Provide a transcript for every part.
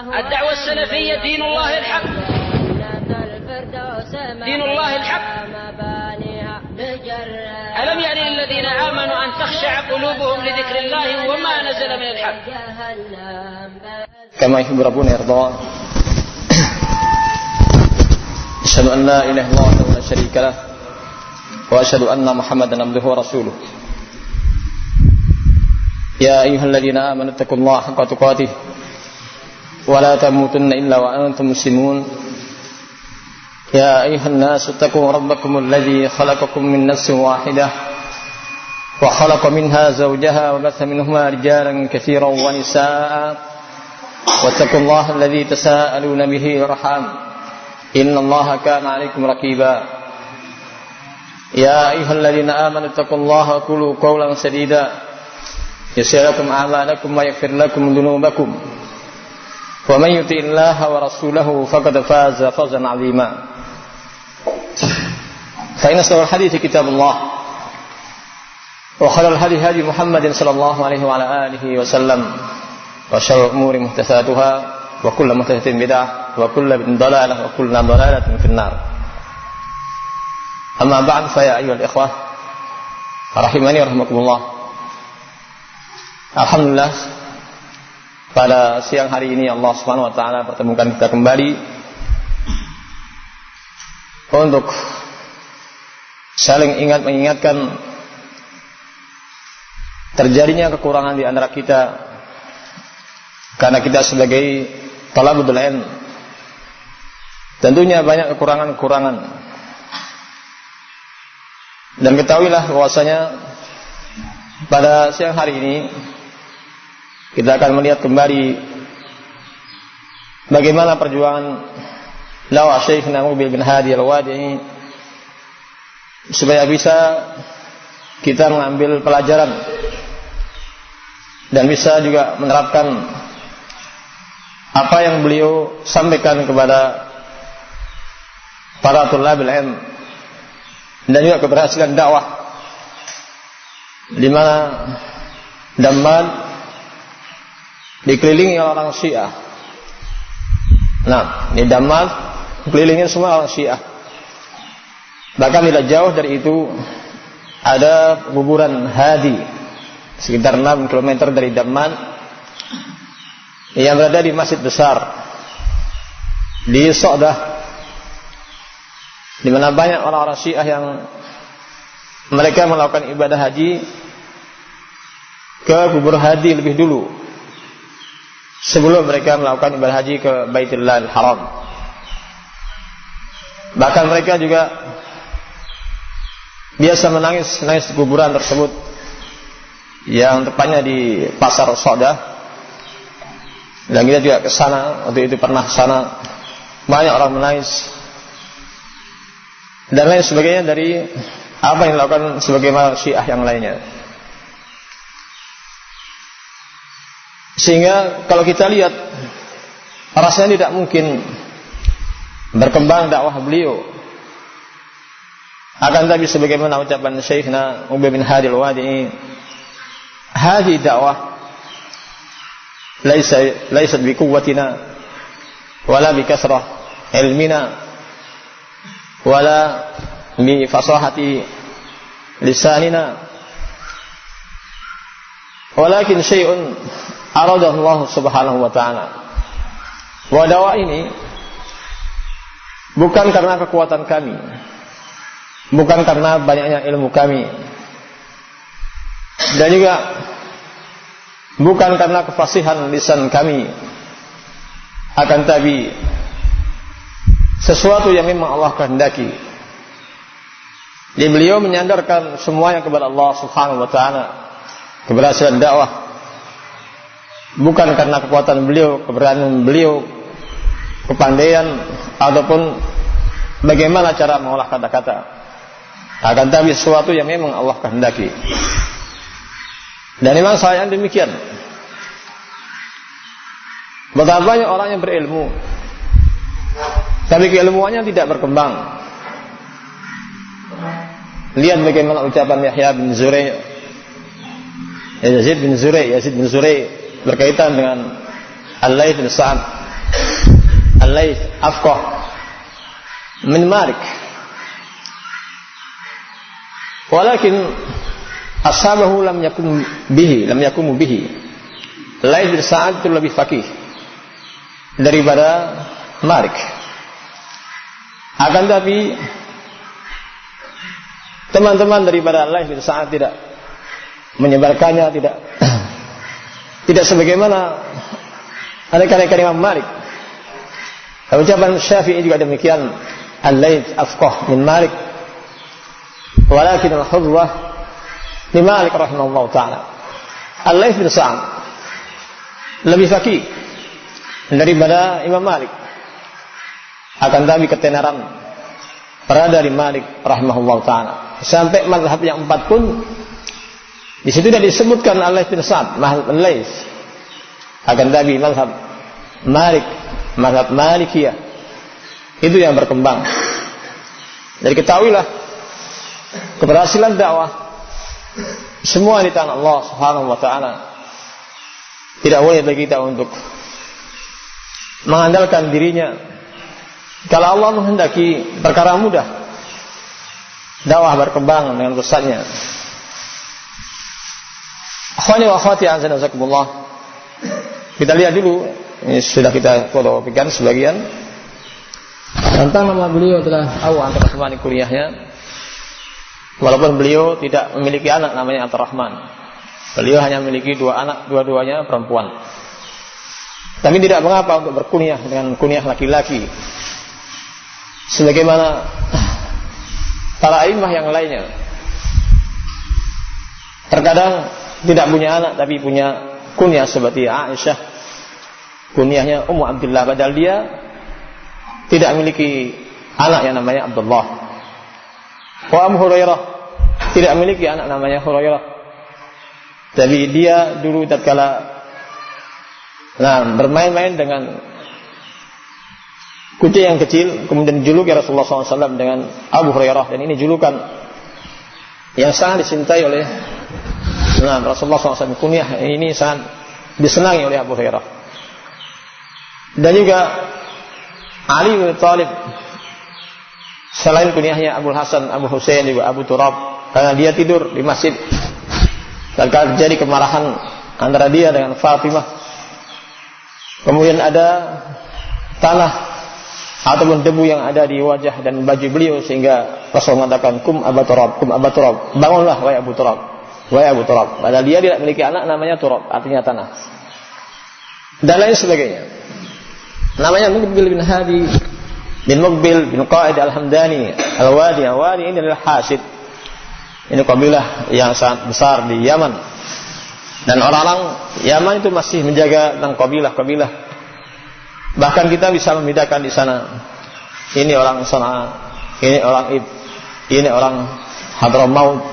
الدعوة السلفية دين الله الحق، دين الله الحق. ألم يأن للذين آمنوا أن تخشع قلوبهم لذكر الله وما نزل من الحق كما يحب ربنا يرضى. أشهد أن لا إله إلا الله ولا شريك له وأشهد أن محمدا عبده ورسوله. يا أيها الذين آمنوا اتقوا الله حق تقاته ولا تموتن إلا وأنتم مسلمون. يا أيها الناس اتقوا ربكم الذي خلقكم من نفس واحدة وخلق منها زوجها وبث منهما رجالا كثيرا ونساء واتقوا الله الذي تساءلون به والأرحام إن الله كان عليكم رقيبا. يا أيها الذين آمنوا اتقوا الله وقولوا قولا سديدا يغفر لكم أعمالكم ويغفر لكم ذنوبكم ومن يطع الله ورسوله فقد فاز فوزا عظيما. فإن أصدق الحديث كتاب الله وخير الهدي هدي محمد صلى الله عليه وعلى آله وسلم وشر الأمور محدثاتها وكل محدثة بدعة وكل ضلالة وكل ضلالة في النار. أما بعد فيا أيها الإخوة rahimani rahimakumullah. Alhamdulillah, pada siang hari ini Allah Subhanahu wa taala pertemukan kita kembali untuk saling mengingatkan terjadinya kekurangan di antara kita karena kita sebagai talabul ilm tentunya banyak kekurangan-kekurangan. Dan ketahuilah bahwasanya pada siang hari ini kita akan melihat kembali bagaimana perjuangan dakwah Syekhna Muqbil bin Hadi Al-Wadi'i supaya bisa kita mengambil pelajaran dan bisa juga menerapkan apa yang beliau sampaikan kepada para thulabil ilm dan juga keberhasilan dakwah di mana Damman dikelilingi oleh orang Syiah. Nah, di Damman dikelilingi semua orang Syiah. Bahkan tidak jauh dari itu ada kuburan Hadi sekitar 6 km dari Damman yang berada di masjid besar di So'dah, di mana banyak orang-orang Syiah yang mereka melakukan ibadah haji ke kubur Hadi lebih dulu sebelum mereka melakukan ibadah haji ke Baitullahil Haram. Bahkan mereka juga biasa menangis di kuburan tersebut yang tepatnya di pasar So'dah. Dan kita juga ke sana, waktu itu pernah ke sana, banyak orang menangis dan lain sebagainya dari apa yang dilakukan sebagaimana Syiah yang lainnya. Sehingga kalau kita lihat rasanya tidak mungkin berkembang dakwah beliau. Akan tapi sebagaimana ucapan Syekhna Muqbil bin Hadi Al-Wadi'i, hadhi dakwah laysat bi quwwatina wala bi kasrah ilmina wala bi fasahati lisanina walakin syai'un aradahu Allah Subhanahu wa taala. Wa dakwah ini bukan karena kekuatan kami, bukan karena banyaknya ilmu kami, dan juga bukan karena kefasihan lisan kami, akan tapi sesuatu yang memang Allah kehendaki. Jadi beliau menyandarkan semuanya kepada Allah Subhanahu wa taala. Keberhasilan dakwah bukan karena kekuatan beliau, keberanian beliau, kepandaian ataupun bagaimana cara mengolah kata-kata, akan tapi sesuatu yang memang Allah kehendaki. Dan memang sayang demikian. Betapa banyak orang yang berilmu tapi keilmuannya tidak berkembang. Lihat bagaimana ucapan Yahya bin Zurai, Yazid bin Zurai berkaitan dengan Al-Layth bin Sa'ad Al-Laits afqah min Malik. Walakin ashabahu lam yakum bihi. Laits bin Sa'ad itu lebih faqih daripada Malik. Akan tapi teman-teman daripada Laits bin Sa'ad tidak menyebarkannya, tidak sebagaimana anak-anak Imam Malik. Ucapan Syafi'i juga demikian, Al-Laits afqah min Malik, walakin al-hudwah li Malik rahimahullah ta'ala. Al-Laits bin Sa'ad lebih faqih daripada Imam Malik, akan tapi ketenaran berada di Malik rahimahullah ta'ala. Sampai mazhab yang 4 pun di situ tidak disebutkan Al-Laits bin Sa'ad, mazhab Al-Laits, akan tapi mazhab Malik, mazhab Malikiyah itu yang berkembang. Jadi ketahuilah, keberhasilan dakwah semua di tangan Allah Subhanahu wa taala. Tidak boleh bagi kita untuk mengandalkan dirinya. Kalau Allah menghendaki perkara mudah, dakwah berkembang dengan pesatnya. Akhwani wa akhwati azza wa jalla, kita lihat dulu, ini sudah kita fotokopikan sebagian tentang nama beliau telah awal antara teman kuliahnya. Walaupun beliau tidak memiliki anak namanya Abdurrahman, beliau hanya memiliki 2 anak, dua-duanya perempuan. Tapi tidak mengapa untuk berkunyah dengan kunyah laki-laki, sebagaimana para imam yang lainnya. Terkadang tidak punya anak tapi punya kunyah seperti Aisyah, kunyahnya Ummu Abdullah, padahal dia tidak memiliki anak yang namanya Abdullah. Wa Abu Hurairah tidak memiliki anak namanya Hurairah, tapi dia dulu tatkala bermain-main dengan kucing yang kecil, kemudian dijuluki Rasulullah SAW dengan Abu Hurairah, dan ini julukan yang sangat dicintai oleh Rasulullah SAW. Kunyah ini sangat disenangi oleh Abu Hurairah. Dan juga Ali bin Thalib, selain kunyahnya Abu Hasan, Abu Husain, juga Abu Turab, karena dia tidur di masjid tatkala terjadi kemarahan antara dia dengan Fatimah. Kemudian ada tanah ataupun debu yang ada di wajah dan baju beliau, sehingga Rasul mengatakan, kum Abu Turab, kum Abu Turab, bangunlah wahai Abu Turab, wahai Abu Turab. Padahal dia tidak memiliki anak namanya Turab, artinya tanah, dan lain sebagainya. Namanya Muqbil bin Hadi bin Muqbil bin Qaid al-Hamdani al-Wadi. Al-Wadi ini adalah Hasid. Ini kabilah yang sangat besar di Yaman, dan orang-orang Yaman itu masih menjaga tentang kabilah-kabilah. Bahkan kita bisa membedakan di sana, ini orang Sana'a, ini orang Ib, ini orang Hadramaut.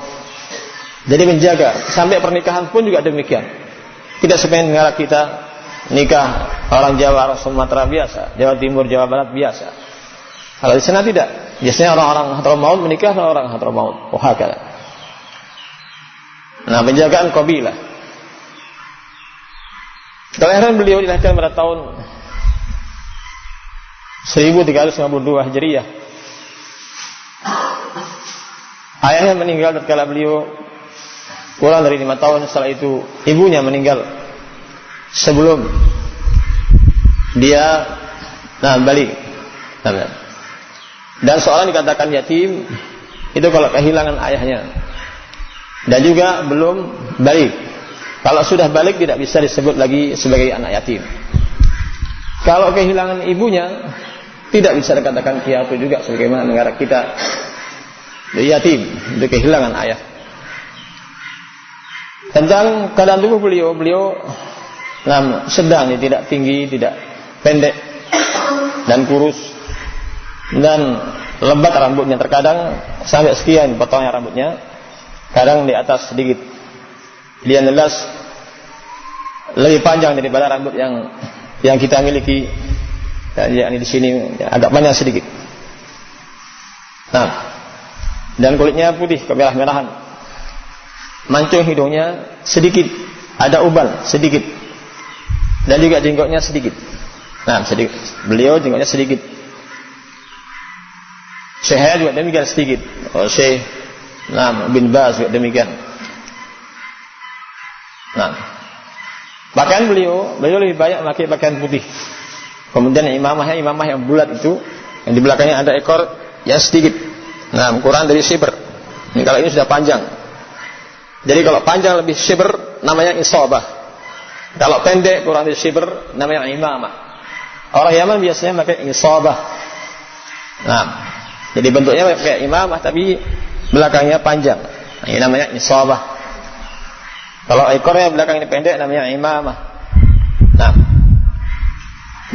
Jadi menjaga, sampai pernikahan pun juga demikian. Tidak seperti negara kita nikah orang Jawa, orang Sumatera biasa, Jawa Timur, Jawa Barat biasa. Kalau di sana tidak, biasanya orang-orang Hadramaut menikah dengan orang Hadramaut. Wahakala. Penjagaan kabilah. Kelahiran beliau dilahirkan pada tahun 1352 Hijriah. Ayahnya meninggal tatkala beliau kurang dari 5 tahun. Setelah itu ibunya meninggal sebelum dia balik. Dan seorang dikatakan yatim itu kalau kehilangan ayahnya, dan juga belum balik. Kalau sudah balik tidak bisa disebut lagi sebagai anak yatim. Kalau kehilangan ibunya tidak bisa dikatakan piatu juga, sebagaimana negara kita yatim, itu kehilangan ayah. Tentang keadaan tubuh beliau sedang, tidak tinggi, tidak pendek, dan kurus, dan lebat rambutnya. Terkadang sampai sekian potongnya rambutnya, kadang di atas sedikit. Dia jelas lebih panjang daripada rambut yang kita miliki. Yang di sini agak panjang sedikit. Dan kulitnya putih kemerah-merahan. Mancung hidungnya sedikit, ada uban sedikit, dan juga jenggotnya sedikit. Nah, sedikit. Beliau jenggotnya sedikit. Syekh juga demikian sedikit. Syekh bin Baz juga demikian. Nah, pakaian beliau lebih banyak pakai pakaian putih. Kemudian imamah yang bulat itu, yang di belakangnya ada ekor yang sedikit. Nah, kurang dari shibr. Ini kalau ini sudah panjang. Jadi kalau panjang lebih shibr namanya isabah. Kalau pendek kurang dari shibr namanya imamah. Orang Yaman biasanya pakai isabah. Nah, jadi bentuknya kayak imamah tapi belakangnya panjang. Nah, ini namanya isabah. Kalau ekornya belakangnya pendek namanya imamah. Nah,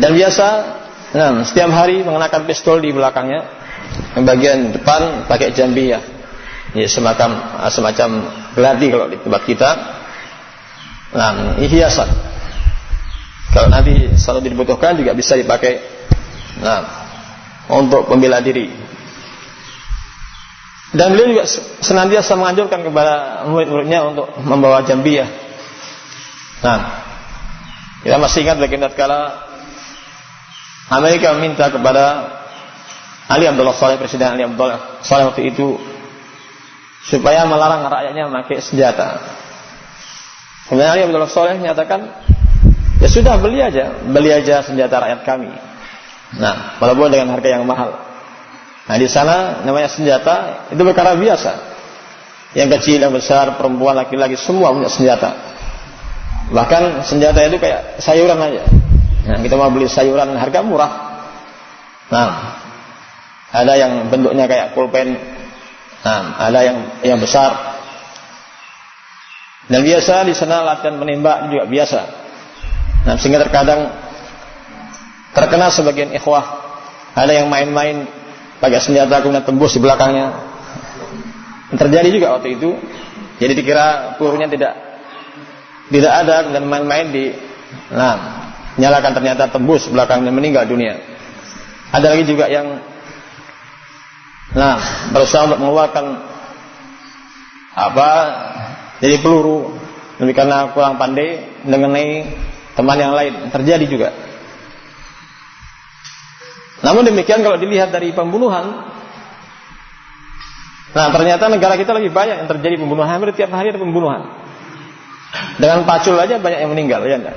dan biasa, setiap hari mengenakan pistol di belakangnya. Yang bagian depan pakai jambiyah. Ya, semacam geladi kalau di tempat kita. Nah, ini hiasan. Kalau nanti selalu dibutuhkan juga bisa dipakai. Nah, untuk pembela diri. Dan beliau juga senantiasa menganjurkan kepada murid-muridnya untuk membawa jambiyah. Nah, kita masih ingat bagaimana kala Amerika meminta kepada Ali Abdullah Saleh, Presiden Ali Abdullah Saleh waktu itu, supaya melarang rakyatnya memakai senjata. Kemudian Ali Abdullah Saleh menyatakan, ya sudah, beli aja senjata rakyat kami. Nah, walaupun dengan harga yang mahal. Nah, di sana namanya senjata itu perkara biasa. Yang kecil, yang besar, perempuan, laki-laki semua punya senjata. Bahkan senjata itu kayak sayuran aja. Nah, kita mau beli sayuran harga murah. Nah, ada yang bentuknya kayak pulpen. Nah, ada yang besar. Dan biasa di sana latihan menembak juga biasa. Nah, sehingga terkadang terkena sebagian ikhwah ada yang main-main pakai senjata kemudian tembus di belakangnya. Terjadi juga waktu itu. Jadi dikira pelurunya tidak ada, kemudian main-main nyalakan, ternyata tembus belakang dan meninggal dunia. Ada lagi juga yang berusaha untuk mengeluarkan jadi peluru, tapi karena kurang pandai mengenai teman yang lain, terjadi juga. Namun demikian kalau dilihat dari pembunuhan, ternyata negara kita lebih banyak yang terjadi pembunuhan. Hampir tiap hari ada pembunuhan. Dengan pacul aja banyak yang meninggal, ya enggak?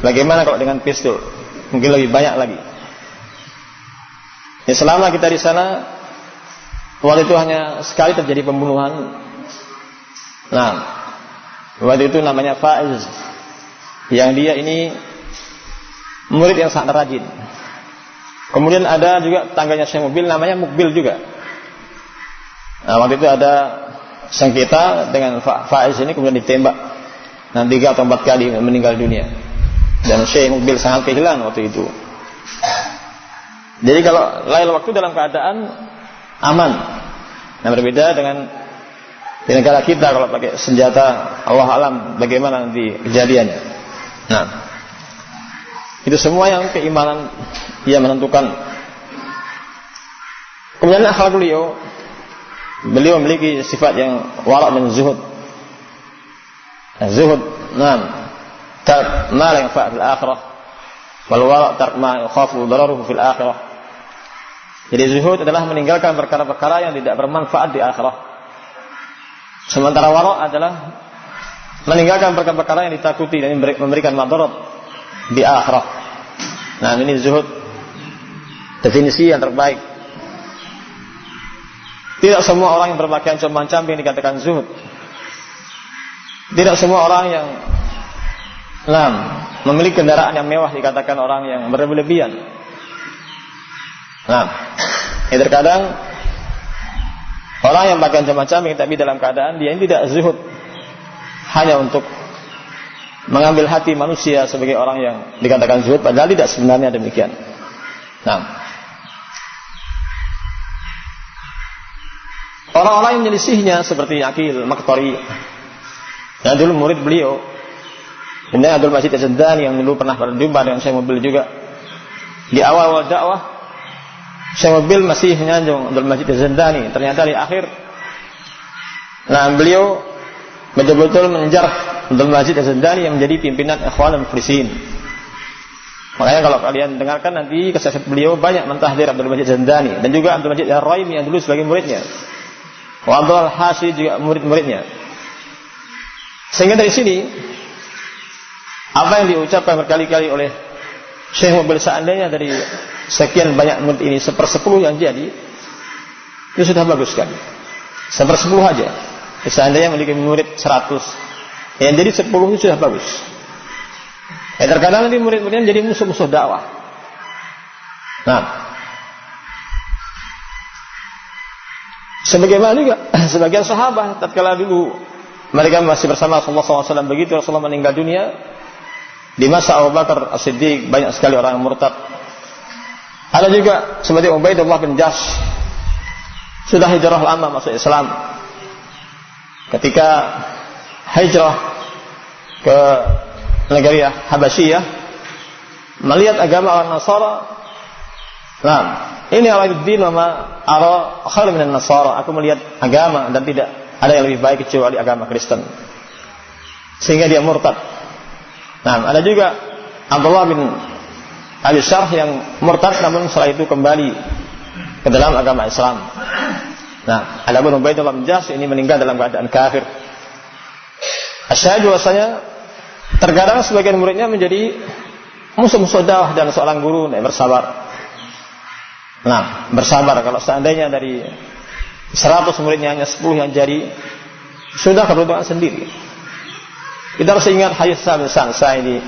Bagaimana kalau dengan pistol? Mungkin lebih banyak lagi. Ya, selama kita di sana, waktu itu hanya sekali terjadi pembunuhan. Nah, waktu itu namanya Faiz, yang dia ini murid yang sangat rajin. Kemudian ada juga tangganya Syekh Mukbil, namanya Mukbil juga. Nah, waktu itu ada sengketa dengan Faiz ini, kemudian ditembak. 3 atau 4 kali meninggal dunia. Dan Syekh Mukbil sangat kehilangan waktu itu. Jadi kalau lain waktu dalam keadaan aman. Nah, berbeda dengan di negara kita kalau pakai senjata, Allah alam bagaimana nanti kejadiannya. Nah, itu semua yang keimanan ia menentukan. Kemudian akhlak beliau memiliki sifat yang wara' dan zuhud. Zuhud, tark ma la yanfa' fil akhirah, wal wara' tark ma yakhafu dararuhu fil akhirah. Jadi zuhud adalah meninggalkan perkara-perkara yang tidak bermanfaat di akhirat. Sementara wara' adalah meninggalkan perkara-perkara yang ditakuti dan memberikan madarat di akhirat. Nah, ini zuhud, definisi yang terbaik. Tidak semua orang yang berpakaian compang-camping dikatakan zuhud. Tidak semua orang yang memiliki kendaraan yang mewah dikatakan orang yang berlebihan. Terkadang orang yang pakaian compang-camping tapi dalam keadaan dia ini tidak zuhud, hanya untuk mengambil hati manusia sebagai orang yang dikatakan zuhud, padahal tidak sebenarnya demikian. Orang-orang yang menyelisihnya seperti Aqil Maqtari, yang dulu murid beliau, kemudian Abdul Majid Az-Zandani yang dulu pernah berjumpa dengan Syekh Mukbil juga. Di awal-awal dakwah Syekh Mukbil masih menyanjung Abdul Majid Az-Zandani. Ternyata di akhir beliau betul-betul menjarah Abdul Majid Az-Zandani yang menjadi pimpinan Ikhwanul Muflisin. Makanya kalau kalian dengarkan nanti kesaksian beliau banyak mentahdir Abdul Majid Zandani dan juga Abdul Majid Ar-Raimi yang dulu sebagai muridnya. Wa Abdul Al-Hasi juga murid-muridnya. Sehingga dari sini apa yang diucapkan berkali-kali oleh Syekh Mubil, seandainya dari sekian banyak murid ini 1/10 yang jadi, itu sudah bagus kan? 1/10 aja. Seandainya memiliki murid 100, yang jadi 10 itu sudah bagus. Terkadang nanti murid-muridnya menjadi musuh-musuh dakwah. Nah, sebagaimana juga sebagian sahabat tatkala dulu mereka masih bersama Rasulullah SAW, begitu Rasulullah meninggal dunia, di masa Abu Bakar As-Siddiq banyak sekali orang yang murtad. Ada juga seperti Ubaidullah bin Jahsh, sudah hijrah lama masuk Islam. Ketika hijrah ke negeri Habasyiyah, melihat agama orang Nasara, nah, ini Al-Din wa ara khair minan Nasara, aku melihat agama dan tidak ada yang lebih baik kecuali agama Kristen. Sehingga dia murtad. Nah, ada juga Abdullah bin Abi Syarh yang murtad namun setelah itu kembali ke dalam agama Islam. Nah, adapun Ubaidullah bin Jahsh ini meninggal dalam keadaan kafir. Asyhadu bahwasanya terkadang sebagian muridnya menjadi musuh-musuh dakwah dan seorang guru yang bersabar. Nah, bersabar kalau seandainya dari 100 muridnya hanya 10 yang jadi, sudah keberuntungan sendiri. Kita harus ingat hadis Sa'd bin Sa'd ini.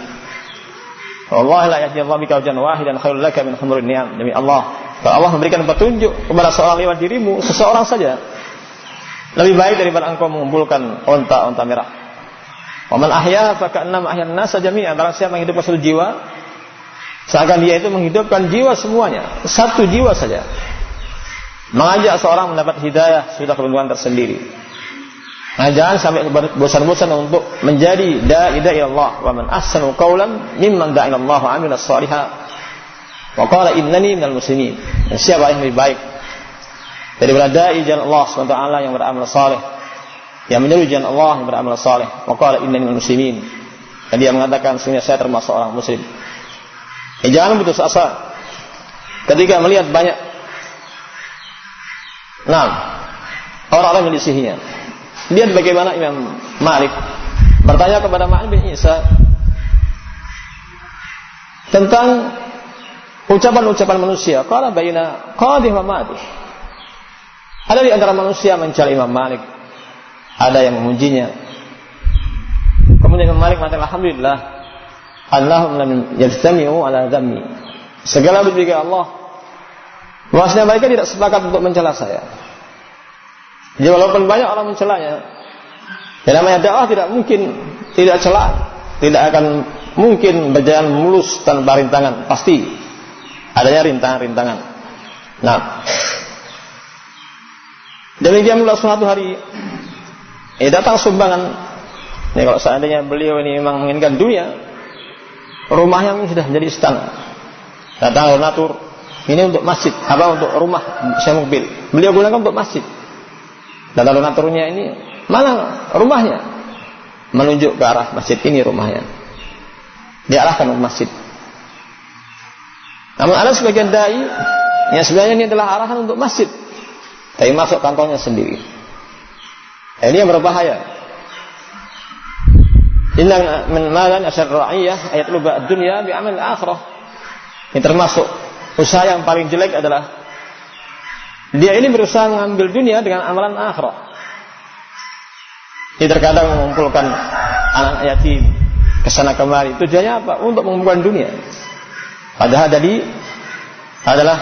Wallahi la yahdi Allah bika wajan wahidan khairul laka min humurin ni'am. Demi Allah, kalau Allah memberikan petunjuk kepada seorang lewat dirimu, seseorang saja, lebih baik daripada engkau mengumpulkan unta-unta merah. Wa man ahya fa ka'annama ahyan nasa jami'an. Barang siapa menghidupkan satu jiwa, seakan dia itu menghidupkan jiwa semuanya, satu jiwa saja. Mengajak seorang mendapat hidayah sudah keberuntungan tersendiri. Nah, jangan sampai bosan-bosan untuk menjadi da'i Allah. Wa man ahsanu qawlan mimman da'a ila Allah wa 'amila shalihan wa qala innani minal muslimin. Siapa yang lebih baik daripada da'i jalan Allah SWT yang beramal saleh, yang menyeru jalan Allah yang beramal saleh, wa qala innani minal muslimin, dan dia mengatakan sesungguhnya saya termasuk orang muslim. Jangan putus asa ketika melihat banyak orang-orang menyelisihinya. Lihat bagaimana Imam Malik bertanya kepada Ma'an bin Isa tentang ucapan-ucapan manusia. Qala baina qadih wa madih. Ada di antara manusia mencela Imam Malik, ada yang memujinya. Kemudian Imam Malik mengatakan, alhamdulillah Allahum lam yajtami'u ala dhammi. Segala puji bagi Allah, bahwasanya mereka tidak sepakat untuk mencela saya. Jadi walaupun banyak orang mencelanya, yang namanya dakwah tidak mungkin tidak celaan, tidak akan mungkin berjalan mulus tanpa rintangan, pasti adanya rintangan-rintangan. Nah, demikian pula suatu hari datang sumbangan. Ini kalau seandainya beliau ini memang menginginkan dunia, rumahnya sudah menjadi istana. Datang donatur, ini untuk masjid, apa untuk rumah saya mobil. Beliau gunakan untuk masjid. Dan donaturnya ini, mana rumahnya? Menunjuk ke arah masjid, ini rumahnya. Diarahkan ke masjid. Namun ada sebagian dai yang sebenarnya ini adalah arahan untuk masjid, tapi masuk kantongnya sendiri. Ini yang berbahaya. Inna min malan asyar ra'iyah ayat luba dunya bi amal akhirah. Ini termasuk usaha yang paling jelek adalah dia ini berusaha mengambil dunia dengan amalan akhirat. Dia terkadang mengumpulkan anak yatim kesana kemari. Tujuannya apa? Untuk mengumpulkan dunia. Padahal tadi adalah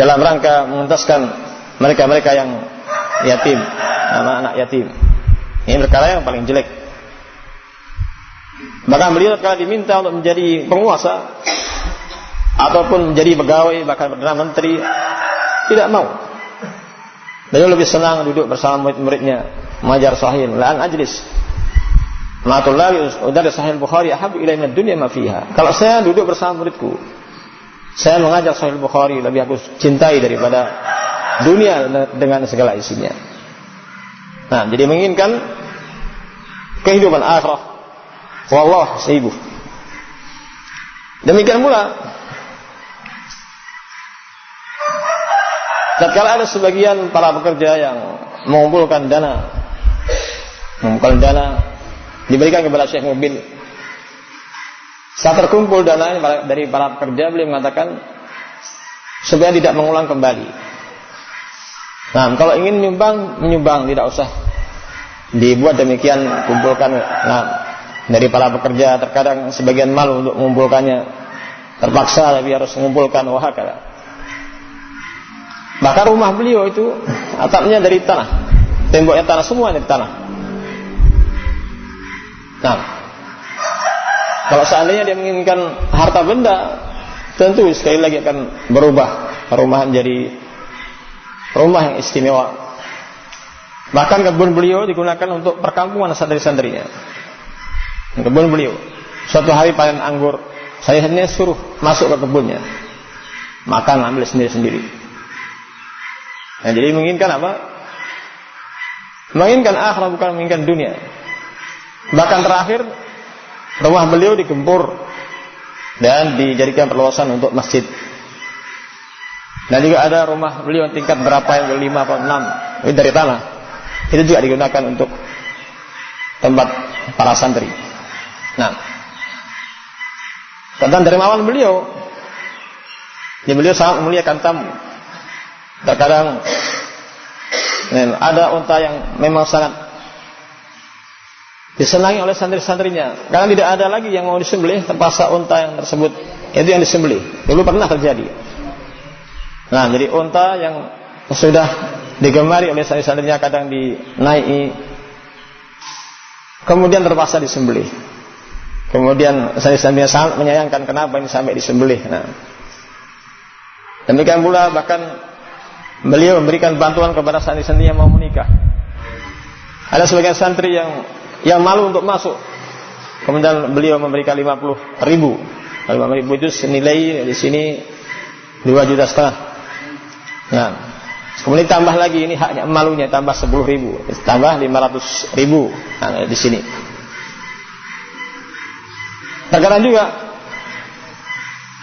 dalam rangka mengentaskan mereka-mereka yang yatim, anak yatim. Ini perkara yang paling jelek. Bahkan beliau kalau diminta untuk menjadi penguasa ataupun menjadi pegawai, bahkan perdana menteri, tidak mau. Beliau lebih senang duduk bersama murid-muridnya, mengajar sahih. La'an ajlis ma'atullahi udari sahih Bukhari ahabu ilai minad dunya ma fiha. Kalau saya duduk bersama muridku, saya mengajar sahih Bukhari, lebih aku cintai daripada dunia dengan segala isinya. Nah, jadi menginginkan kehidupan akhirah. Wallah sibuk. Demikian pula tatkala ada sebagian para pekerja yang mengumpulkan dana, diberikan kepada Syekh Mubil. Saat terkumpul dana dari para pekerja, beliau mengatakan supaya tidak mengulang kembali. Nah, kalau ingin menyumbang, tidak usah dibuat demikian, kumpulkan. Nah, dari para pekerja terkadang sebagian malu untuk mengumpulkannya, terpaksa tapi harus mengumpulkan, wahakala. Bahkan rumah beliau itu atapnya dari tanah, temboknya tanah, semua dari tanah. Nah, kalau seandainya dia menginginkan harta benda, tentu sekali lagi akan berubah rumah menjadi rumah yang istimewa. Bahkan kebun beliau digunakan untuk perkampungan santri-santrinya. Kebun beliau, suatu hari panen anggur, saya hanya suruh masuk ke kebunnya, makan, ambil sendiri-sendiri. Nah, jadi menginginkan apa? Menginginkan akhirat, bukan menginginkan dunia. Bahkan terakhir rumah beliau digempur dan dijadikan perluasan untuk masjid. Dan juga ada rumah beliau tingkat berapa, yang 5 atau 6, itu dari tanah. Itu juga digunakan untuk tempat para santri. Nah, tentang dermawan beliau, ya beliau sangat memuliakan tamu. Terkadang ada unta yang memang sangat disenangi oleh santri-santrinya, karena tidak ada lagi yang mau disembelih, terpaksa unta yang tersebut itu yang disembelih. Dulu pernah terjadi. Nah, jadi unta yang sudah digemari oleh santri-santrinya kadang dinaiki, kemudian terpaksa disembelih. Kemudian santri-santrinya sangat menyayangkan kenapa ini sampai disembelih. Nah, demikian pula bahkan beliau memberikan bantuan kepada santri-santri yang mau menikah. Ada sebagian santri yang malu untuk masuk, kemudian beliau memberikan 50.000. 50.000 itu senilai di sini 2,5 juta. Nah, kemudian tambah lagi, ini haknya malunya, tambah 10.000, tambah 500.000. Nah, di sini. Terkadang juga,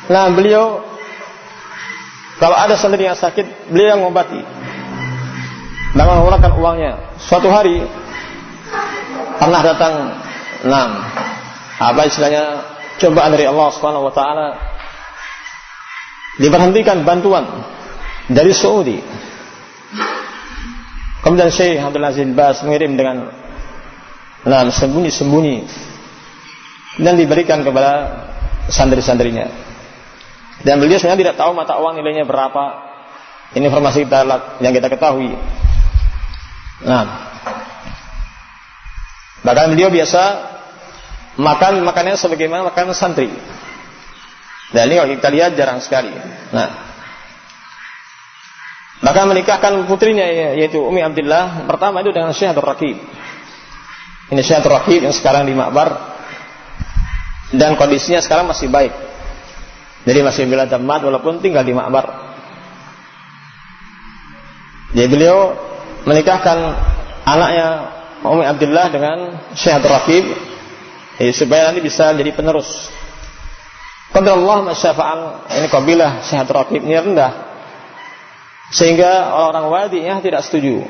nah beliau kalau ada santri yang sakit, beliau yang mengobati dan mengeluarkan uangnya. Suatu hari pernah datang, apa istilahnya, cobaan dari Allah Subhanahu wa taala, diberhentikan bantuan dari Saudi. Kemudian Syekh Abdul Aziz Bas mengirim dengan sembunyi-sembunyi dan diberikan kepada santri-santrinya. Dan beliau sebenarnya tidak tahu mata uang nilainya berapa. Ini informasi yang kita ketahui. Nah, bahkan beliau biasa makannya sebagaimana makanan santri. Dan ini kalau kita lihat jarang sekali. Nah, bahkan menikahkan putrinya yaitu Umi Abdillah pertama itu dengan Syekh Abdul Rakib. Ini Syekh Abdul Rakib yang sekarang di Makbar, dan kondisinya sekarang masih baik. Jadi masih bila tamat walaupun tinggal di Makbar. Jadi beliau menikahkan anaknya Umi Abdillah dengan Syekh Abdul Rakib, supaya nanti bisa jadi penerus. Qadarullah masyafa'al, ini kabilah Syekh Abdul Rakib ini rendah, sehingga orang-orang wadinya tidak setuju.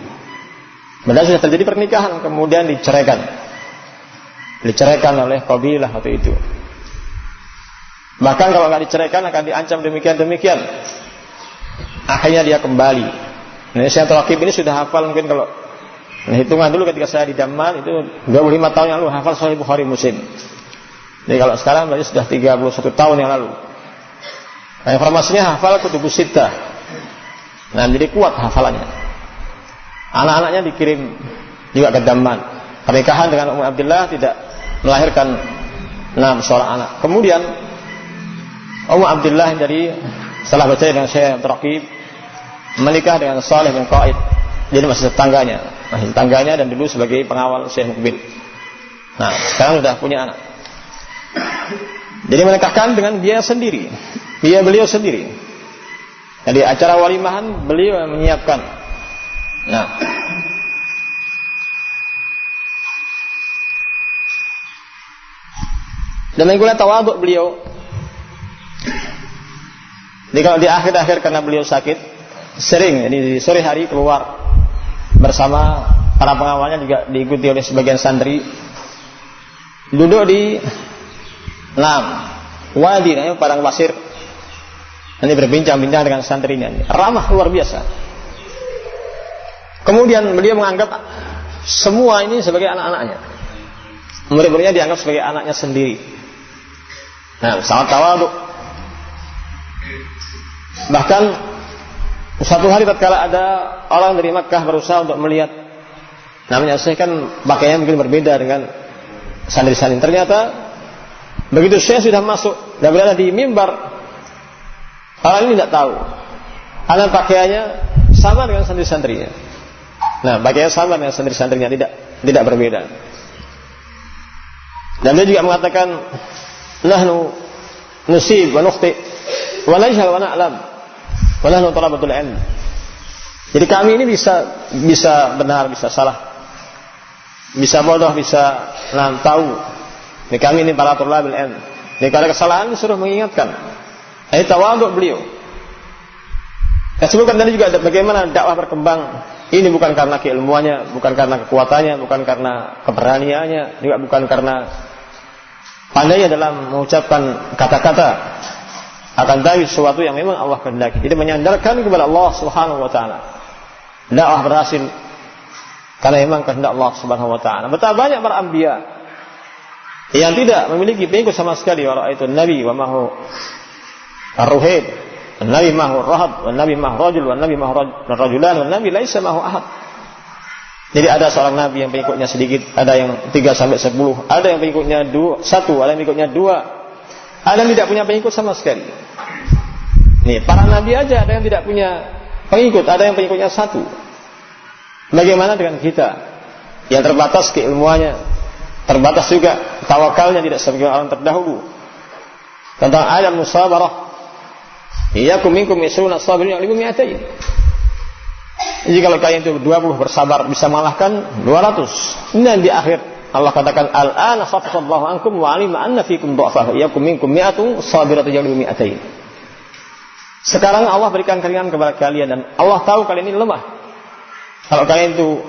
Padahal sudah terjadi pernikahan, kemudian diceraikan oleh kabilah waktu itu. Bahkan kalau nggak diceraikan akan diancam demikian. Akhirnya dia kembali. Nah, Syekh Abdul Rakib ini sudah hafal, mungkin kalau hitungan dulu ketika saya di Damal itu 25 tahun yang lalu hafal Sahih Bukhari Muslim. Jadi kalau sekarang berarti sudah 31 tahun yang lalu. Nah, informasinya hafal Kutubus Sittah. Nah, jadi kuat hafalannya. Anak-anaknya dikirim juga ke Damal. Pernikahan dengan Ummu Abdillah tidak melahirkan seorang anak. Kemudian Ummu Abdillah dari setelah bercerai dengan Syekh Abdul Rakib menikah dengan Saleh bin Qaid. Jadi masih tetangganya dan dulu sebagai pengawal Syekh Mukbil. Nah, sekarang sudah punya anak. Jadi menikahkan dengan biaya beliau sendiri. Jadi acara walimahan beliau yang menyiapkan. Nah, demikian tawadhu beliau. Jadi kalau di akhir-akhir karena beliau sakit, sering di sore hari keluar bersama para pengawalnya, juga diikuti oleh sebagian santri, duduk di wadi, namanya padang pasir. Nanti berbincang-bincang dengan santrinya, ramah luar biasa. Kemudian beliau menganggap semua ini sebagai anak-anaknya, murid-muridnya dianggap sebagai anaknya sendiri. Nah, sangat tawadhu. Bahkan suatu hari tatkala ada orang dari Makkah berusaha untuk melihat, namanya Syekh kan pakaiannya mungkin berbeda dengan santri-santri. Ternyata begitu Syekh sudah masuk dan berada di mimbar, orang ini tidak tahu karena pakaiannya sama dengan santri-santrinya. Nah, pakaiannya sama dengan santri-santrinya, tidak berbeda. Dan dia juga mengatakan, nahnu nusib wa nukhti wa najhal wa na'lam wa nahnu talabatul ilm. Jadi kami ini bisa benar, bisa salah, bisa bodoh, bisa tahu. Ini kami ini para thalabul ilm. Jadi kalau kesalahan disuruh mengingatkan. Ini tawadhu beliau. Saya sebutkan tadi juga bagaimana dakwah berkembang. Ini bukan karena keilmuannya, bukan karena kekuatannya, bukan karena keberaniannya, juga bukan karena pandainya dalam mengucapkan kata-kata, akan tapi sesuatu yang memang Allah kehendaki. Jadi menyandarkan kepada Allah Subhanahu wa taala. Dakwah berhasil karena memang kehendak Allah Subhanahu wa taala. Betapa banyak para anbiya yang tidak memiliki pengikut sama sekali. Wa ra'aitu nabi wa mahu ar-ruhaid, nabi mahu rahab, nabi mahu rajul, nabi mahu rajulan, nabi laisa mahu ahad. Jadi ada seorang nabi yang pengikutnya sedikit, ada yang 3 sampai 10, ada yang pengikutnya 1, ada yang pengikutnya 2, ada yang tidak punya pengikut sama sekali. Nih, para nabi aja ada yang tidak punya pengikut, ada yang pengikutnya 1. Bagaimana dengan kita yang terbatas keilmuannya, terbatas juga tawakalnya, tidak seperti orang terdahulu. Tentang ayat musabarah, iyyakum minkum yasruna sabirin ya'limu mi'atain. Jadi kalau kalian itu 20 bersabar bisa mengalahkan 200. Dan di akhir Allah katakan al-ana khafafallahu ankum wa 'alima anna fikum dha'fa iyyakum minkum mi'atun sabiratu ya'limu mi'atain. Sekarang Allah berikan keringanan kepada kalian dan Allah tahu kalian ini lemah. Kalau kalian itu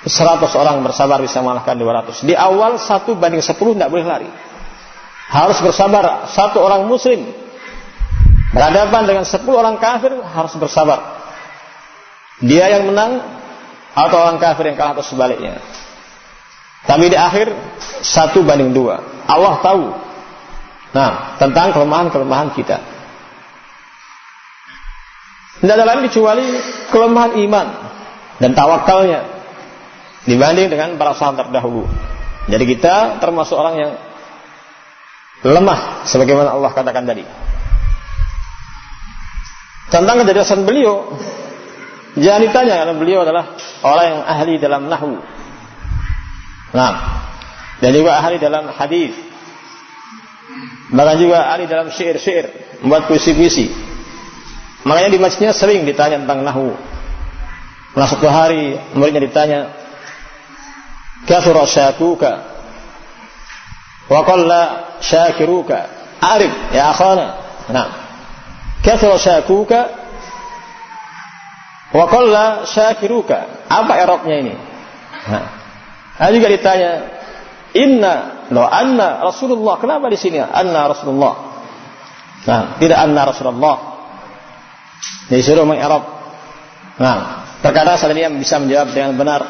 100 orang bersabar bisa mengalahkan 200. Di awal 1 banding 10 tidak boleh lari. Harus bersabar. 1 orang muslim berhadapan dengan 10 orang kafir harus bersabar. Dia yang menang atau orang kafir yang kalah atau sebaliknya. Tapi di akhir 1 banding 2. Allah tahu tentang kelemahan-kelemahan kita. Tidak ada lain kecuali kelemahan iman dan tawakalnya dibanding dengan para sahabat terdahulu. Jadi kita termasuk orang yang lemah sebagaimana Allah katakan tadi. Tentang kecerdasan beliau jangan ditanya, karena beliau adalah orang yang ahli dalam nahwu. Dan juga ahli dalam hadis. Bahkan juga ahli dalam syair-syair, membuat puisi-puisi. Makanya di masjidnya sering ditanya tentang nahwu. Pernah suatu hari muridnya ditanya, "Kathura syakuka wa qalla syakiruka. Arif ya akhana." Kathura syakuka wa qalla syakiruka. Apa i'rabnya ini? Ada juga ditanya, anna Rasulullah. Kenapa di sini anna Rasulullah? Tidak anna Rasulullah. Disuruh mengi'rab. Terkadang seandainya bisa menjawab dengan benar,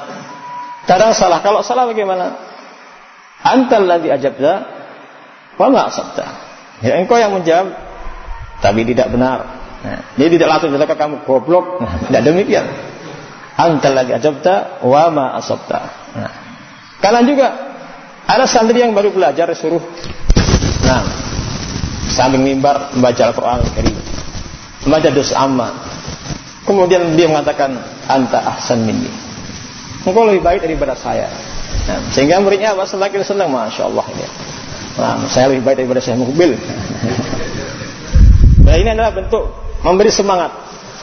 kadang salah. Kalau salah bagaimana? Antal ladzi ajabta wa ma asabta. Ya, engkau yang menjawab tapi tidak benar. Dia tidak langsung jelaka kamu goblok. Tidak demikian. Antal ladzi ajabta wa ma asabta. Karena juga ada santri yang baru belajar disuruh samping mimbar membaca Al-Qur'an Al-Karim, membaca juz amma. Kemudian dia mengatakan anta ahsan minni. Engkau lebih baik daripada saya. Sehingga muridnya semakin senang, Masya Allah ini. Saya lebih baik daripada saya Muqbil. Nah, ini adalah bentuk memberi semangat.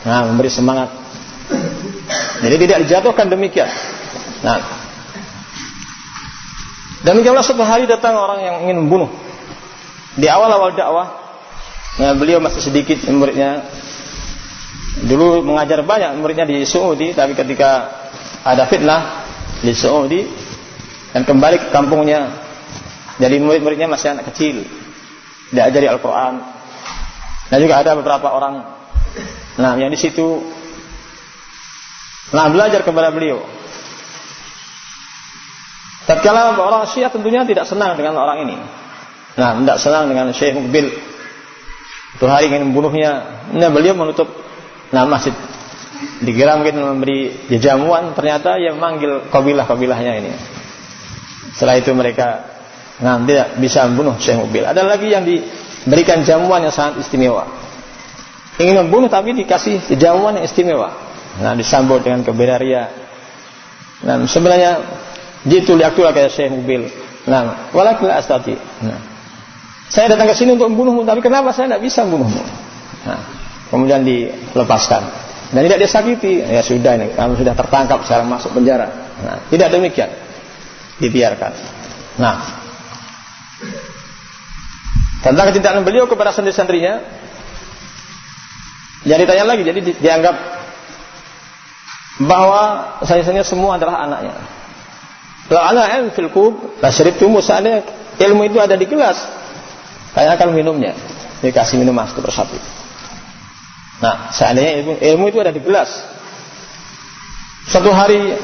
Memberi semangat. Jadi tidak dijatuhkan demikian. Demikianlah suatu hari datang orang yang ingin membunuh. Di awal-awal dakwah Nah, beliau masih sedikit muridnya. Dulu mengajar banyak muridnya di Saudi, tapi ketika ada fitnah di Saudi dan kembali ke kampungnya, jadi murid-muridnya masih anak kecil, diajari Al-Quran. Dan juga ada beberapa orang, nah yang di situ, nah belajar kepada beliau. Tatkala orang Syiah tentunya tidak senang dengan orang ini. Nah, tidak senang dengan Syekh Muqbil. Itu hari ingin membunuhnya. Nah, beliau menutup masjid. Dikira mungkin memberi jamuan, ternyata ia memanggil kabilah-kabilahnya ini. Setelah itu mereka tidak bisa membunuh Syekh Muqbil. Ada lagi yang diberikan jamuan yang sangat istimewa. Ingin membunuh tapi dikasih jamuan yang istimewa. Nah, disambut dengan kebenaria. Nah, sebenarnya jitu liaktulah kayak Syekh Muqbil. Nah, walakin la astati. Nah, saya datang ke sini untuk membunuhmu, tapi kenapa saya tidak bisa membunuhmu? Nah, kemudian dilepaskan dan tidak disakiti. Ya sudah, ini kamu sudah tertangkap, sekarang masuk penjara. Nah, tidak demikian, dibiarkan. Nah, tentang kecintaan beliau kepada santri-santrinya, jadi ditanya lagi, jadi dianggap bahwa saya semua adalah anaknya. Kalau ana ilmu fil qub, la syaribtum, seandainya ilmu itu ada di gelas, saya akan minumnya. Dikasih minum satu persatu. Nah, seandainya ilmu itu ada di gelas. Suatu hari,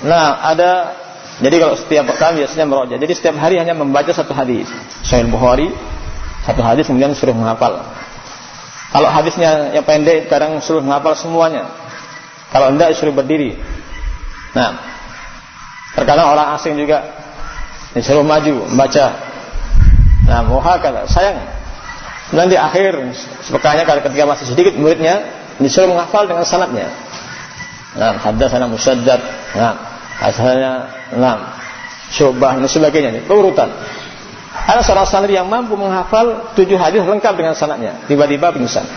ada, jadi kalau setiap kami biasanya meroja, jadi setiap hari hanya membaca satu hadis. Sahih Bukhari, satu hadis kemudian suruh menghafal. Kalau hadisnya yang pendek, kadang suruh menghafal semuanya. Kalau enggak, suruh berdiri. Nah, terkadang orang asing juga disuruh maju membaca. Nah, muhakala, sayang. Dan di akhir sepekanya ketika masih sedikit muridnya disuruh menghafal dengan sanadnya. Nah, haddatsana Musaddad, asalnya, Syu'bah dan sebagainya. Urutan. Ada seorang santri yang mampu menghafal 7 hadis lengkap dengan sanadnya, tiba-tiba pingsan.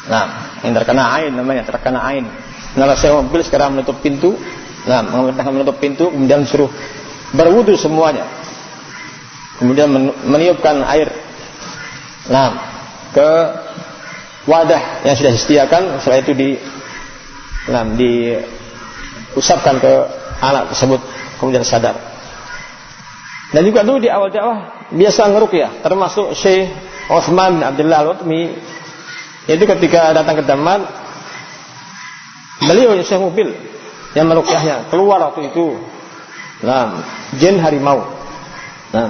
Nah, yang terkena ain namanya, terkena ain. Nah, Syekh Muqbil sekarang menutup pintu. Nah, menutup pintu, kemudian suruh berwudu semuanya. Kemudian meniupkan air ke wadah yang sudah disediakan. Setelah itu diusapkan ke anak tersebut, kemudian sadar. Dan juga dulu di awal dakwah biasa ngeruqyah, termasuk Syekh Utsman bin Abdullah Al-Utmi. Itu ketika datang ke Daman, beliau Syekh Muqbil yang meruqyahnya, keluar waktu itu jin harimau.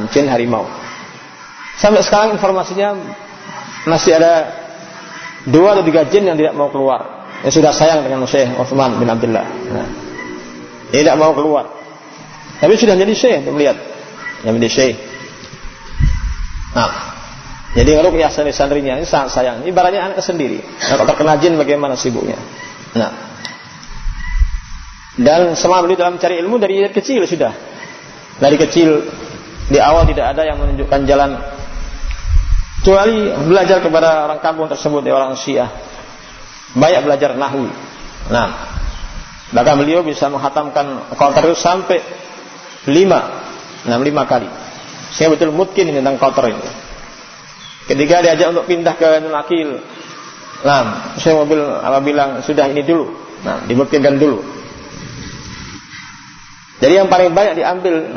Jin harimau. Sampai sekarang informasinya masih ada 2 atau 3 jin yang tidak mau keluar. Yang sudah sayang dengan Syekh Utsman bin Abdullah. Tidak mau keluar. Tapi sudah jadi syekh, melihat yang menjadi syekh. Jadi ngeruqyah santri-santrinya ini sangat sayang. Ibaratnya anak sendiri. Kalau terkena jin bagaimana sibuknya. Dan semua beliau dalam mencari ilmu dari kecil sudah. Dari kecil, di awal tidak ada yang menunjukkan jalan kecuali belajar kepada orang kampung tersebut, orang Syiah. Banyak belajar nahwu. Bahkan beliau bisa menghatamkan Qatar itu sampai 5 kali. Saya betul mungkin tentang Qatar ini. Ketika diajak untuk pindah ke Nunakil, saya bilang sudah ini dulu. Dibuktikan dulu. Jadi yang paling banyak diambil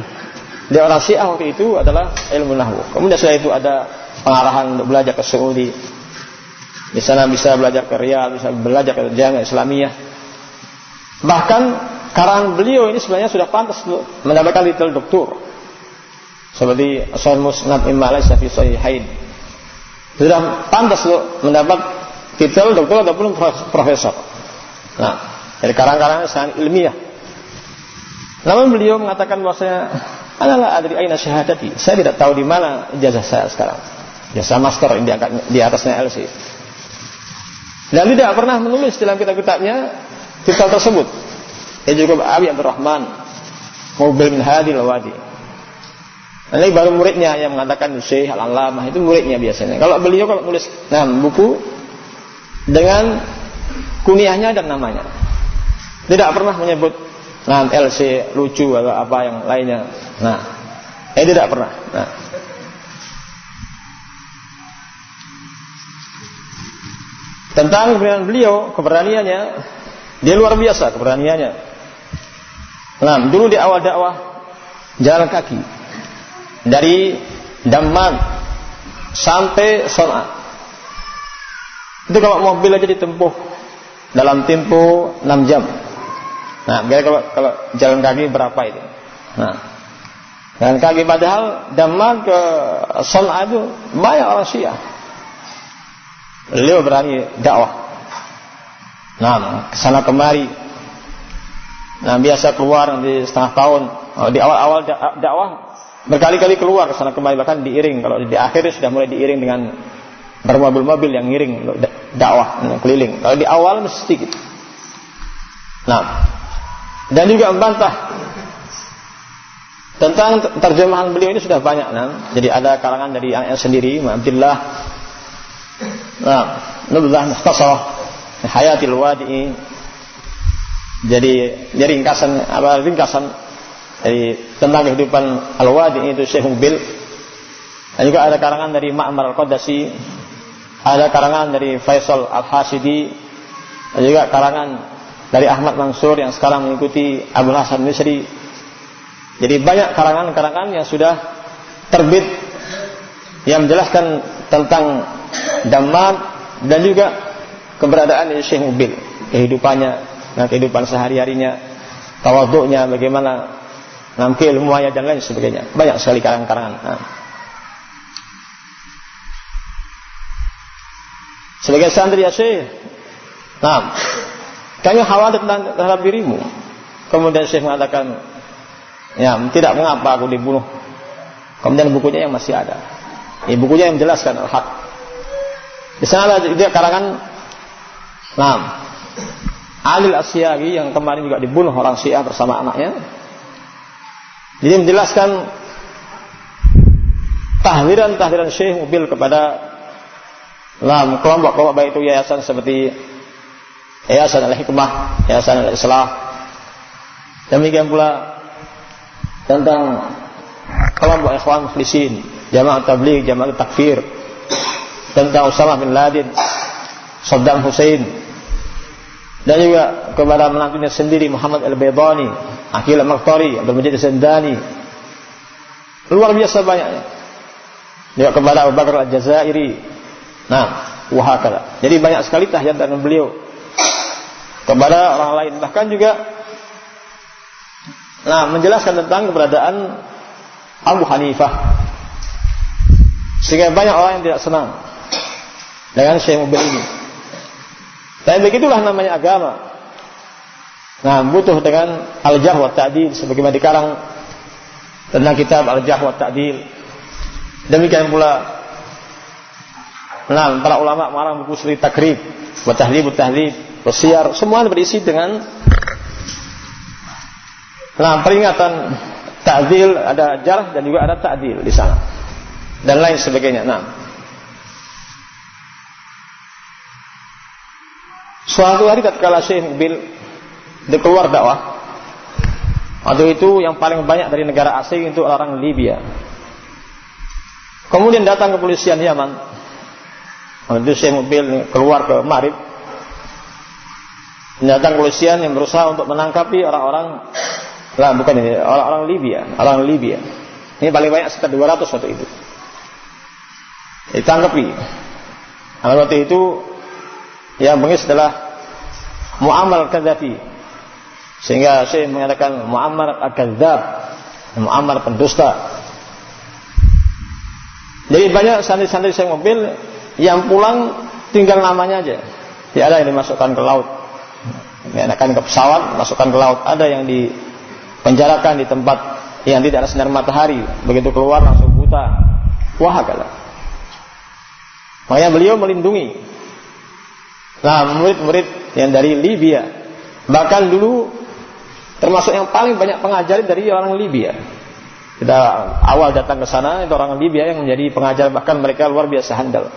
dari orang Syiah waktu itu adalah ilmu nahwu. Kemudian setelah itu ada pengarahan untuk belajar ke Saudi. Di sana bisa belajar ke Riyadh, bisa belajar ke Jamiah Islamiyah. Bahkan karangan beliau ini sebenarnya sudah pantas untuk mendapatkan titel doktor. Seperti Sahih Musnad Imam Laysa fi Sahihain. Sudah pantas untuk mendapat titel doktor ataupun profesor. Dari karangan-karangan sangat ilmiah. Namun beliau mengatakan bahwasanya adalah adri aina syahadati. Saya tidak tahu di mana ijazah saya sekarang. Ijazah master yang diangkat di atasnya LC. Dan tidak pernah menulis dalam kitab-kitabnya titel tersebut. Dia juga Abi Abdurrahman Muqbil bin Hadi Al-Wadi. Ini baru muridnya yang mengatakan Syekh Al-Allamah, itu muridnya biasanya. Kalau beliau nulis buku dengan kunyahnya dan namanya. Tidak pernah menyebut LC lucu atau apa yang lainnya. Tidak pernah. tentang keberanian beliau, keberaniannya dia luar biasa keberaniannya. Nah, dulu di awal dakwah jalan kaki dari Damman sampai Son'a. Itu kalau mobil aja ditempuh dalam tempo 6 jam. Nah, kalau jalan kaki berapa itu? Nah, jalan kaki, padahal Damman ke Son'a itu banyak orang Syiah. Beliau berani dakwah. Nah, kesana kemari. Nah, biasa keluar di setengah tahun. Di awal-awal dakwah berkali-kali keluar kesana kemari, bahkan diiring. Kalau di akhir sudah mulai diiring dengan bermobil-mobil yang ngiring dakwah keliling. Kalau di awal masih sedikit. Nah, dan juga membantah tentang terjemahan beliau ini sudah banyak. Nah, jadi ada karangan dari anaknya sendiri, Abdullah. Nah, Nubzah Mukhtasarah Hayatil Wadi'i. Jadi ringkasan dari tentang kehidupan Al-Wadi'i itu Syekh Mubil. Dan juga ada karangan dari Ma'mar Al-Qadasi, ada karangan dari Faisal Al-Hasidi, dan juga karangan dari Ahmad Mansur yang sekarang mengikuti Abul Hasan Misri. Jadi banyak karangan-karangan yang sudah terbit yang menjelaskan tentang Damman dan juga keberadaan Syekh Mubil, kehidupannya dan kehidupan sehari-harinya, tawadhu'nya bagaimana, ilmunya dan lain sebagainya. Banyak sekali karangan-karangan. Nah, sebagai santri ya Syekh, nah, kami khawatir terhadap dirimu. Kemudian Syekh mengatakan, ya, tidak mengapa aku dibunuh. Kemudian bukunya yang masih ada. Ini bukunya yang menjelaskan al-haq. Di sana ada juga karangan Alil Asyari yang kemarin juga dibunuh orang Syiah bersama anaknya. Jadi menjelaskan tahliran Syekh Mubil kepada kelompok-kelompok baik itu yayasan seperti Yayasan Al-Hikmah, Yayasan Al-Islah. Demikian pula tentang kelompok Ikhwan Muflisin, Jamaah Tabligh, Jamaah Takfir, tentang Usamah bin Laden, Saddam Hussein, dan juga kepada menantunya sendiri Muhammad Al-Baydani, Aqil Al-Maqtari, Abdul Majid Al-Sindani. Luar biasa banyaknya. Juga kepada Abu Bakar Al-Jazairi. Nah, wahakala. Jadi banyak sekali tahlilan beliau kepada orang lain. Bahkan juga menjelaskan tentang keberadaan Abu Hanifah, sehingga banyak orang yang tidak senang dengan Syekh Mubil ini. Dan begitulah namanya agama. Nah, butuh dengan al-jarh wa ta'dil, sebagaimana dikarang tentang kitab al-jarh wa ta'dil. Demikian pula para ulama mengarang buku seperti Takrib wa Tahdhib wa Siyar, semua berisi dengan peringatan ta'dil, ada jarh dan juga ada ta'dil di sana. Dan lain sebagainya. Suatu hari tatkala Syekh Mubil keluar dakwah, waktu itu yang paling banyak dari negara asing itu orang Libya. Kemudian datang kepolisian Yaman. Waktu itu Syekh Mubil keluar ke Marib, datang kepolisian yang berusaha untuk menangkapi orang-orang orang Libya. Ini paling banyak sekitar 200 waktu itu. Ditangkapi. Waktu itu yang bengis adalah Muammar Al-Qaddafi, sehingga saya mengatakan Muammar Al-Kadzdzab, Muammar pendusta. Jadi banyak santri-santri Syekh Mubil yang pulang tinggal namanya aja, tidak ada yang dimasukkan ke laut, dianakan ke pesawat, masukkan ke laut. Ada yang dipenjarakan di tempat yang tidak ada sinar matahari, begitu keluar langsung buta. Wahakala. Makanya beliau melindungi murid-murid yang dari Libya. Bahkan dulu termasuk yang paling banyak pengajar dari orang Libya. Kita awal datang ke sana itu orang Libya yang menjadi pengajar, bahkan mereka luar biasa handal.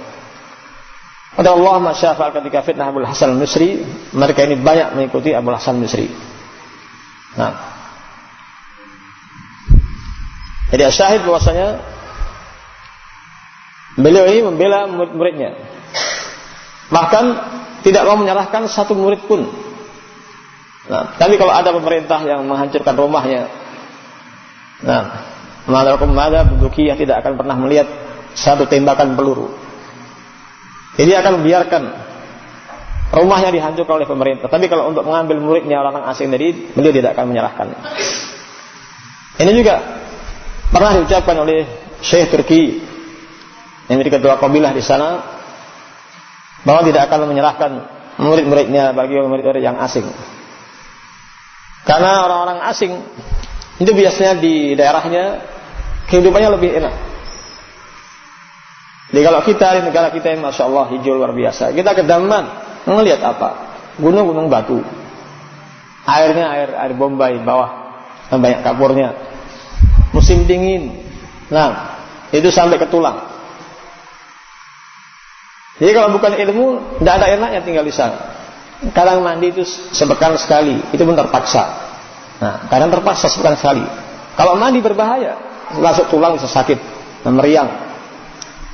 Pada Allah masyafa'al ketika fitnah Abul Hasan Misri, mereka ini banyak mengikuti Abul Hasan Misri. Jadi syahid bahwasanya beliau ini membela murid-muridnya. Bahkan tidak mau menyerahkan satu murid pun. Nah, tapi kalau ada pemerintah yang menghancurkan rumahnya, nah, ma'alakum mada bidukiyah tidak akan pernah melihat satu tembakan peluru. Jadi akan membiarkan rumahnya dihancurkan oleh pemerintah. Tapi kalau untuk mengambil muridnya orang asing tadi, beliau tidak akan menyerahkan. Ini juga pernah diucapkan oleh Syekh Turki yang menjadi ketua kabilah di sana, bahwa tidak akan menyerahkan murid-muridnya bagi murid-murid yang asing. Karena orang-orang asing itu biasanya di daerahnya kehidupannya lebih enak. Jadi kalau kita di negara kita yang Masya Allah hijau luar biasa, kita ke Daman melihat apa? Gunung-gunung batu, airnya air Bombay bawah, banyak kapurnya. Musim dingin, nah itu sampai ke tulang. Jadi kalau bukan ilmu, tidak ada enaknya tinggal di sana. Kadang mandi itu sepekan sekali, itu pun terpaksa. Nah, kadang terpaksa sepekan sekali. Kalau mandi berbahaya, masuk tulang bisa sakit, meriang.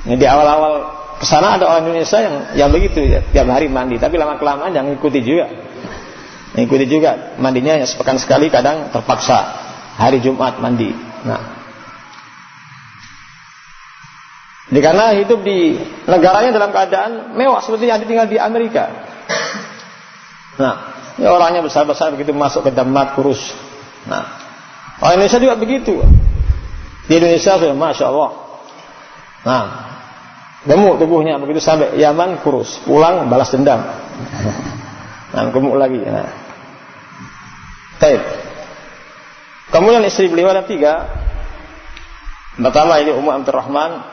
Ini di awal-awal kesana ada orang Indonesia yang begitu ya, tiap hari mandi, tapi lama-kelamaan yang ngikuti juga, mandinya ya sepekan sekali, kadang terpaksa hari Jumat mandi. Nah, karena hidup di negaranya dalam keadaan mewah seperti yang tinggal di Amerika. Nah, ya orangnya besar-besar begitu masuk ke Damat kurus. Nah, orang Indonesia juga begitu. Di Indonesia sudah Masya Allah. Nah, gemuk tubuhnya begitu sampai Yaman kurus, pulang balas dendam. Nah, gemuk lagi. Nah, baik. Kemudian istri beliau ada 3. Pertama ini Ummu Abdurrahman.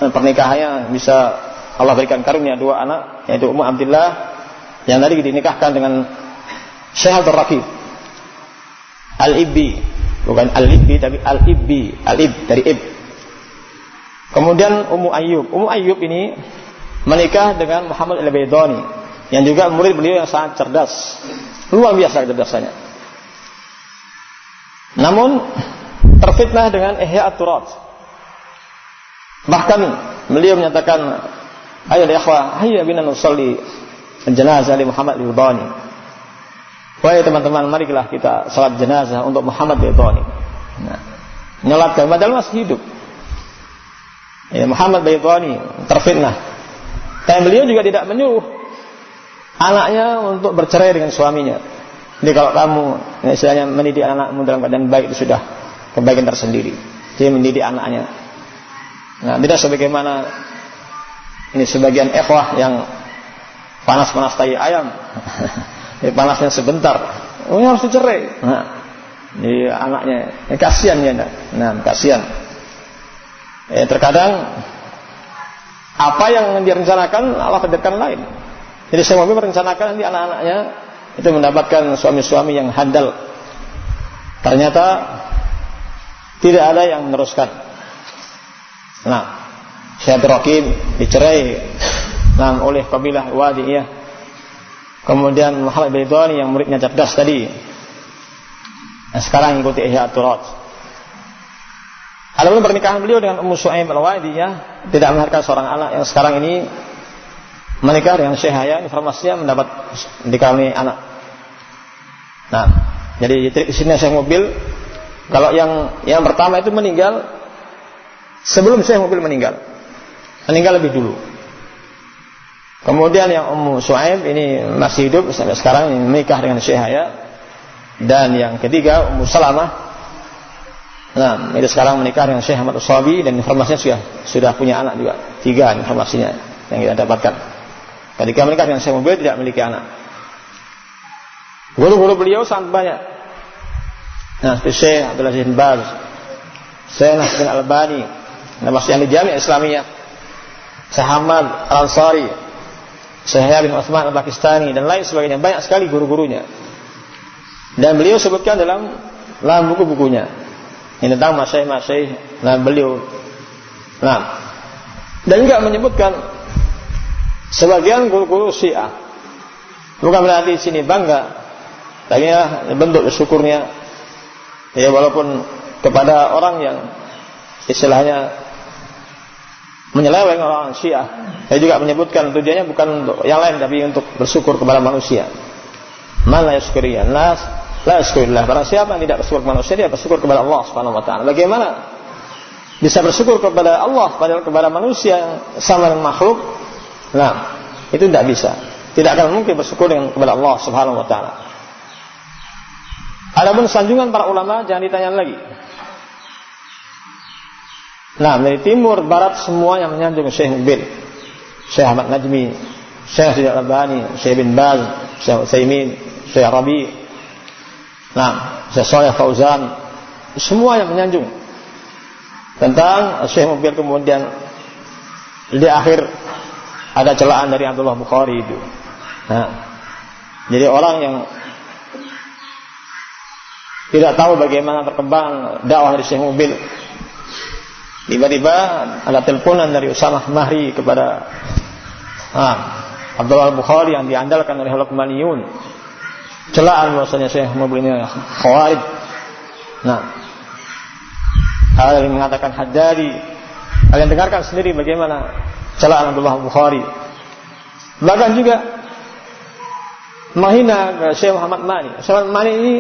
Pernikahannya bisa Allah berikan karunia 2 anak, yaitu Ummu Abdillah yang tadi dinikahkan dengan Syekh Abdul Raqib Al-Ibbi, bukan Al-Ibbi tapi Al-Ibbi, Al-Ib dari Ib. Kemudian Ummu Ayyub ini menikah dengan Muhammad Al-Baydani yang juga murid beliau yang sangat cerdas, luar biasa kecerdasannya. Namun terfitnah dengan Ihya At-Turat. Bahkan beliau menyatakan, ayo ya ikhwah, hayya bina nusalli jenazah li Muhammad al-Baydani. Wahai teman-teman, marilah kita salat jenazah untuk Muhammad al-Baydani. Nah, nyolatkan padahal masih hidup. Ya, Muhammad al-Baydani terfitnah. Dan beliau juga tidak menyuruh anaknya untuk bercerai dengan suaminya. Jadi kalau kamu istilahnya mendidik anakmu dalam keadaan baik, itu sudah kebaikan tersendiri. Dia mendidik anaknya. Nah, tidak sebagaimana ini sebagian ikhwah yang panas-panas tai ayam. Panasnya sebentar, harus dicerai. Nah, ini anaknya, kasihan ya. Nah, kasihan. Terkadang apa yang direncanakan Allah takdirkan lain. Jadi saya mau merencanakan nanti anak-anaknya itu mendapatkan suami-suami yang handal. Ternyata tidak ada yang meneruskan. Nah, Syekh Raqib dicerai oleh kabilah Wadiyah. Kemudian Muhammad Baydani yang muridnya cerdas tadi, nah, sekarang ikuti Ihya At-Turat. Adapun pernikahan beliau dengan Ummu Su'aim Al-Wadiyah tidak melahirkan seorang anak, yang sekarang ini menikah dengan Syekh Haya, informasinya mendapat dikaruniai anak. Nah, jadi di sini Syekh Mobil, kalau yang pertama itu meninggal sebelum Syekh Mobil meninggal lebih dulu. Kemudian yang Ummu Su'aib ini masih hidup sampai sekarang, ini menikah dengan Syekh Haya. Dan yang ketiga Ummu Salamah, nah itu sekarang menikah dengan Syekh Ahmad Usabi, dan informasinya sudah punya anak juga, 3 informasinya yang kita dapatkan. Ketika menikah dengan Syekh Mobil tidak memiliki anak. Guru-guru beliau sangat banyak. Nah, seperti Syekh Abdul Aziz bin Baz, Syekh Nasruddin Albani, nama yang di Jami' Islamiyah, Syekh Ahmad Al-Ansari, Syekh Yahya bin Utsman Al-Pakistani, dan lain sebagainya. Banyak sekali guru-gurunya. Dan beliau sebutkan dalam buku-bukunya ini tentang masyayikh nah beliau. Nah, dan juga menyebutkan sebagian guru-guru Syiah. Bukan berarti di sini bangga, tapi ya bentuk syukurnya ya, walaupun kepada orang yang istilahnya menyeleweng orang Syiah. Saya juga menyebutkan tujuannya bukan untuk yang lain, tapi untuk bersyukur kepada manusia. Man la yashkuriyan nas la yashkurillah. Barang siapa yang tidak bersyukur kepada manusia, dia bersyukur kepada Allah Subhanahu wa taala. Bagaimana bisa bersyukur kepada Allah padahal kepada manusia yang sama dengan makhluk? Nah, itu tidak bisa. Tidak akan mungkin bersyukur kepada Allah Subhanahu wa taala. Adapun sanjungan para ulama jangan ditanya lagi. Nah, dari timur barat semua yang menyanjung Syekh Mubil, Syekh Ahmad Najmi, Syekh Syafi'i Al-Albani, Syekh bin Baz, Syekh Utsaimin, Syekh Rabi, nah, Syekh Shalih Fauzan, semua yang menyanjung tentang Syekh Mubil. Kemudian di akhir ada celaan dari Abdullah Bukhari itu. Nah, jadi orang yang tidak tahu bagaimana perkembangan dakwah dari Syekh Mubil, tiba-tiba ada teleponan dari Usamah Mahri kepada Abdullah Bukhari yang diandalkan oleh Luqmaniyun, celaan bahwasanya Syekh Mubil ini khawarij. Nah, ada yang mengatakan Haddadi. Kalian dengarkan sendiri bagaimana celaan Abdullah Bukhari. Bahkan juga menghina Syekh Muhammad Mani. Syekh Muhammad Mani ini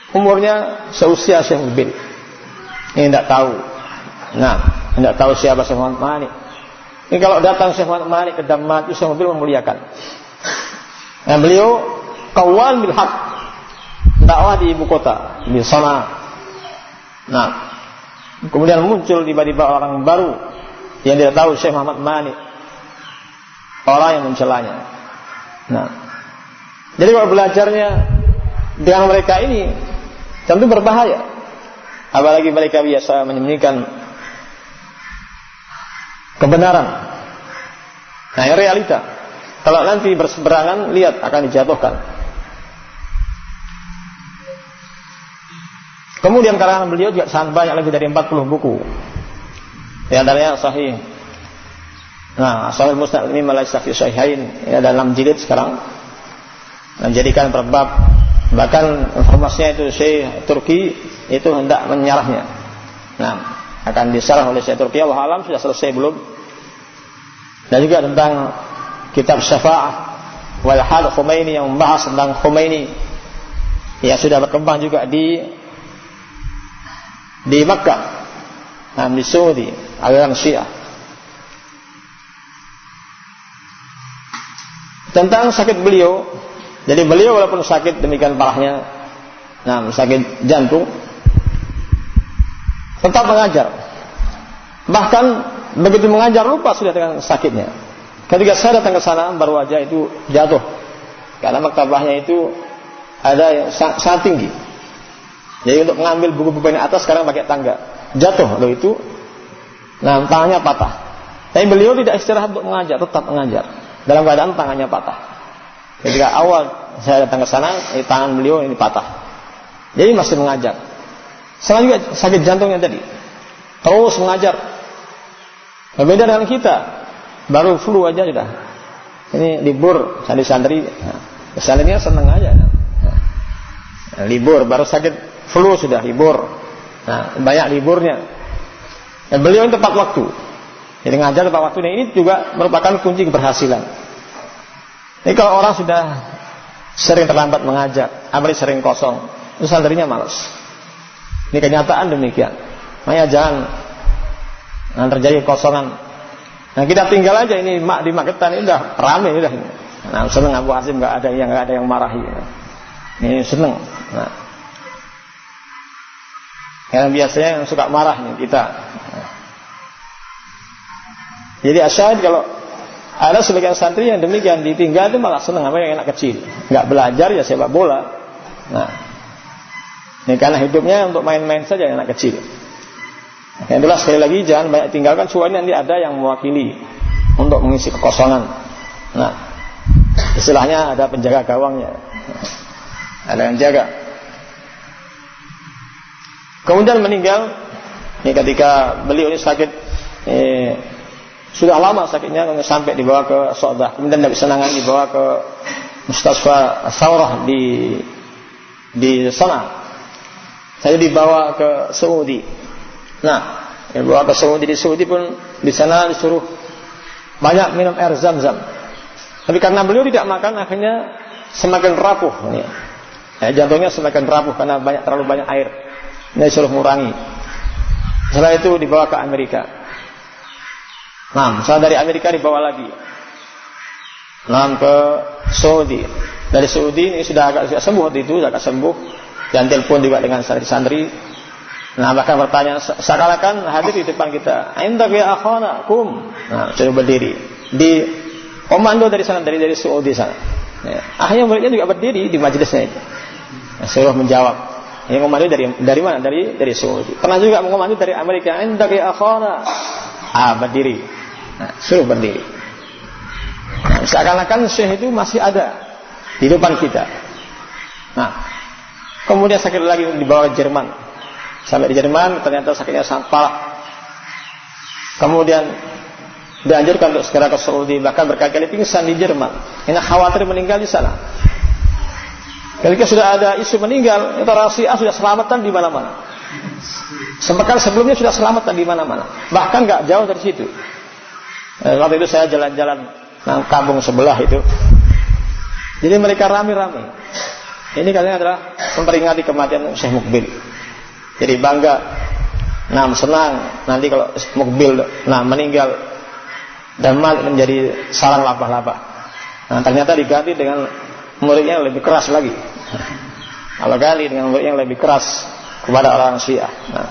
umurnya seusia Syekh Mubil. Ini tidak tahu. Nah, tidak tahu siapa Syekh Muhammad Mani. Ini kalau datang Syekh Muhammad Mani ke Dammat, itu Syekh Mubil memuliakan. Nah, beliau qawwal bil haq, dakwah di ibu kota, di sana. Nah, kemudian muncul tiba-tiba orang baru yang tidak tahu Syekh Muhammad Mani, orang yang mencelanya. Nah, jadi kalau belajarnya dengan mereka ini tentu berbahaya. Apalagi mereka biasa menyembunyikan kebenaran. Nah, ini realita. Kalau nanti berseberangan, lihat akan dijatuhkan. Kemudian karangan beliau juga sangat banyak, lebih dari 40 buku. Di antaranya Sahih. Nah, Sahih Musnad ini malah Sahih Sahihain. Ini ada 6 jilid sekarang. Menjadikan per bab. Bahkan informasinya itu Syekh Turki itu hendak menyarahnya. Nah, akan disyarah oleh Syekh Turki. Allah alam sudah selesai belum? Dan juga tentang kitab Syafa'ah wal Hal Khomeini yang membahas tentang Khomeini yang sudah berkembang juga di Makkah, nah, di Saudi, aliran Syiah. Tentang sakit beliau, jadi beliau walaupun sakit demikian parahnya, nah, sakit jantung, tetap mengajar. Bahkan begitu mengajar lupa sudah dengan sakitnya. Ketika saya datang ke sana, baru aja itu jatuh, karena maktabahnya itu ada yang sangat tinggi. Jadi untuk mengambil buku-buku yang atas sekarang pakai tangga. Jatuh loh itu. Nah, tangannya patah. Tapi beliau tidak istirahat untuk mengajar, tetap mengajar dalam keadaan tangannya patah. Ketika awal saya datang ke sana, tangan beliau ini patah. Jadi masih mengajar. Sekarang juga sakit jantungnya tadi. Terus mengajar. Berbeda dengan kita. Baru flu aja sudah. Ini libur santri-santri. Nah, santrinya senang aja. Nah, libur baru sakit flu sudah libur. Nah, banyak liburnya. Dan beliau ini tepat waktu. Jadi ngajar tepat waktu. Ini juga merupakan kunci keberhasilan. Ini kalau orang sudah sering terlambat mengajar, apalagi sering kosong, itu santrinya malas. Ini kenyataan demikian. Makanya jangan terjadi kekosongan. Nah, kita tinggal aja ini di Magetan ini udah ramai udah. Nah, seneng Abu Hasim nggak ada yang marahi. Ini seneng. Nah, yang biasanya yang suka marah nih kita. Jadi asyahid kalau ada sebagian santri yang demikian ditinggal itu malah seneng, apa yang anak kecil, nggak belajar ya sepak bola. Nah, ini karena hidupnya untuk main-main saja anak kecil. Yang itulah sekali lagi jangan banyak tinggalkan, soalnya nanti ada yang mewakili untuk mengisi kekosongan. Nah, istilahnya ada penjaga gawangnya, ada yang jaga. Kemudian meninggal ini ketika beliau ini sakit, sudah lama sakitnya sampai dibawa ke Saudah. Kemudian tidak bisa nangan, dibawa ke Mustasfa Saurah di sana. Saya dibawa ke Saudi. Nah, Bawa ke Saudi, di Saudi pun di sana disuruh banyak minum air Zam-Zam. Tapi karena beliau tidak makan, akhirnya semakin rapuh. Jantungnya semakin rapuh karena terlalu banyak air. Ini disuruh mengurangi. Setelah itu dibawa ke Amerika. Nah, setelah dari Amerika dibawa lagi. Nah, ke Saudi. Dari Saudi ini sudah agak sembuh waktu itu, sudah agak sembuh. Dan telepon juga dengan santri-santri. Nah, bahkan bertanya, seakan-akan hadir di depan kita. Indak ya akhana kum. Nah, sudah berdiri. Di komando dari sana, dari Saudi sana. Akhirnya muridnya juga berdiri di majelisnya itu. Suruh menjawab. Yang komando dari mana? Dari Saudi. Pernah juga mengomando dari Amerika. Indak ya akhana. Berdiri. Nah, suruh berdiri. Nah, seakan-akan syekh itu masih ada di depan kita. Nah, kemudian sakit lagi dibawa ke Jerman. Sampai di Jerman ternyata sakitnya sangat parah. Kemudian dianjurkan untuk segera ke Saudi, bahkan berkali-kali pingsan di Jerman. Ini khawatir meninggal di sana. Ketika sudah ada isu meninggal, itu rahasia sudah selamatan di mana-mana. Sepekan sebelumnya sudah selamatan di mana-mana. Bahkan nggak jauh dari situ. Waktu itu saya jalan-jalan ke kampung sebelah itu. Jadi mereka rame-rame. Ini katanya adalah memperingati kematian Syekh Mukbil. Jadi bangga, senang nanti kalau Mukbil meninggal dan menjadi sarang lapah-lapah. Nah, ternyata diganti dengan muridnya yang lebih keras lagi. Kalau kali dengan murid yang lebih keras kepada orang Syiah. Nah.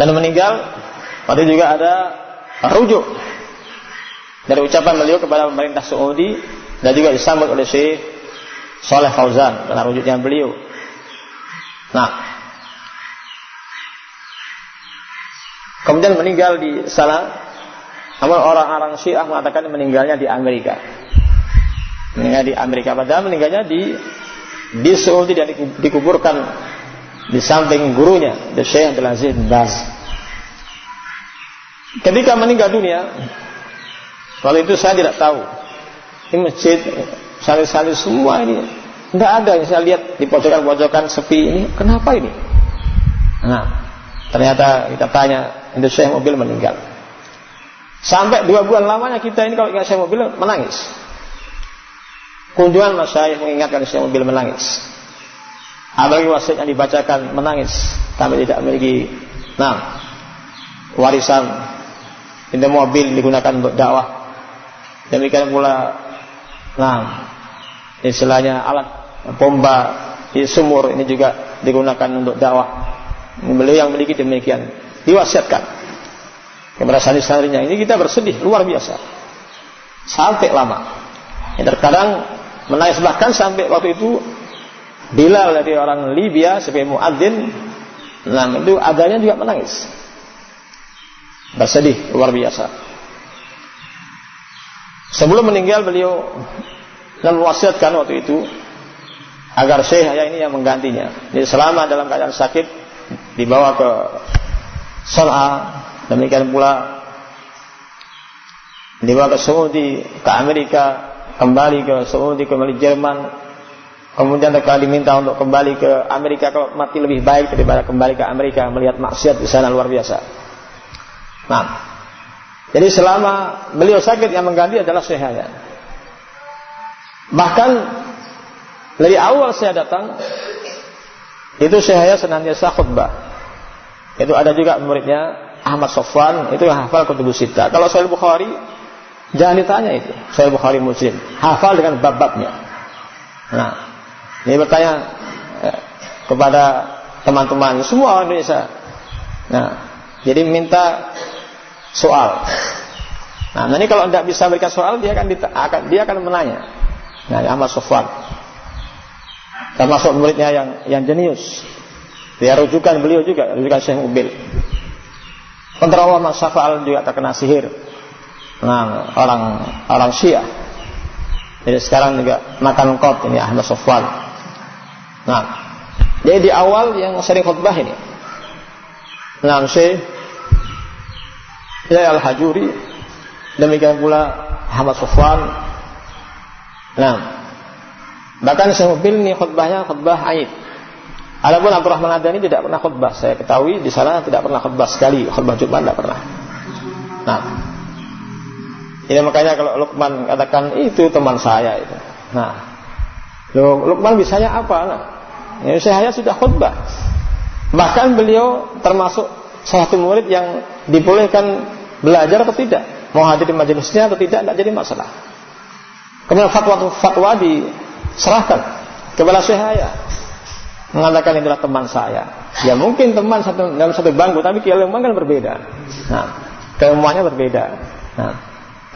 Dan meninggal, waktu juga ada rujuk dari ucapan beliau kepada pemerintah Saudi dan juga disambut oleh Syekh Saleh Fauzan dalam rujuknya beliau. Nah, kemudian meninggal di sana. Namun orang-orang Syiah mengatakan meninggalnya di Amerika. Meninggal di Amerika, padahal meninggalnya di Saudi dan dikuburkan di samping gurunya, Syekh Abdul Aziz bin Baz. Ketika meninggal dunia, waktu itu saya tidak tahu. Ini masjid, salih-salih semua ini tidak ada yang saya lihat di pojokan-pojokan sepi ini. Kenapa ini? Nah, ternyata kita tanya, itu Syekh Mukbil meninggal. Sampai 2 bulan lamanya kita ini kalau ingat Syekh Mukbil menangis. Kunjungan masyayikh mengingatkan Syekh Mukbil menangis. Apalagi wasiat yang dibacakan menangis. Kami tidak memiliki warisan. Ini mobil digunakan untuk dakwah. Demikian pula istilahnya alat pompa di sumur ini juga digunakan untuk dakwah. Beliau yang memiliki demikian diwasiatkan kepada santri-santrinya. Ini kita bersedih luar biasa sampai lama. Terkadang menangis, bahkan sampai waktu itu Bilal dari orang Libya sebagai muadzin, itu adanya juga menangis, bersedih luar biasa. Sebelum meninggal beliau mewasiatkan waktu itu agar Syekh ini yang menggantinya. Jadi selama dalam keadaan sakit dibawa ke Son'a, demikian pula dibawa ke Saudi, ke Amerika, kembali ke Saudi, kembali Jerman, kemudian terkadang diminta untuk kembali ke Amerika kalau mati lebih baik daripada kembali ke Amerika melihat maksiat di sana luar biasa. Nah, jadi selama beliau sakit yang mengganti adalah Syekh Yahya. Bahkan dari awal saya datang itu Syekh Yahya senantiasa khutbah. Itu ada juga muridnya Ahmad Sofwan, itu yang hafal Kutubus Sittah. Kalau Sahih Bukhari jangan ditanya itu, Sahih Bukhari Muslim hafal dengan bab-babnya. Nah, ini bertanya kepada teman-teman semua orang Indonesia. Nah, jadi minta soal. Nah, nanti kalau tidak bisa berikan soal dia akan menanya. Nah, Ahmad Sofwan termasuk muridnya yang jenius. Dia rujukan beliau juga, rujukan Syekh Mukbil. Kontra Allah Mas Syafa'al juga terkena sihir. Nah, orang Syiah. Jadi sekarang juga makan kot ini Ahmad Sofwan. Nah, jadi di awal yang sering khutbah ini. Nah, Syekh Yahya Al-Hajuri, demikian pula Ahmad Sofwan. Nah, bahkan Syekh Mukbil ini khutbahnya khutbah Aid. Adapun Abdurrahman Adani tidak pernah khutbah. Saya ketahui di sana tidak pernah khutbah sekali. Khutbah Jumat tidak pernah. Nah, ini makanya kalau Luqman katakan itu teman saya itu. Nah, Luqman bisanya apa? Nah, ini saya sudah khutbah. Bahkan beliau termasuk salah satu murid yang dibolehkan belajar atau tidak, mau hadir di majelisnya atau tidak jadi masalah. Kemudian fatwa diserahkan kepada Syekh Yahya, mengatakan itulah teman saya. Ya mungkin teman dalam satu bangku, tapi keilmuan kan berbeda. Nah, keilmuannya berbeda. Nah,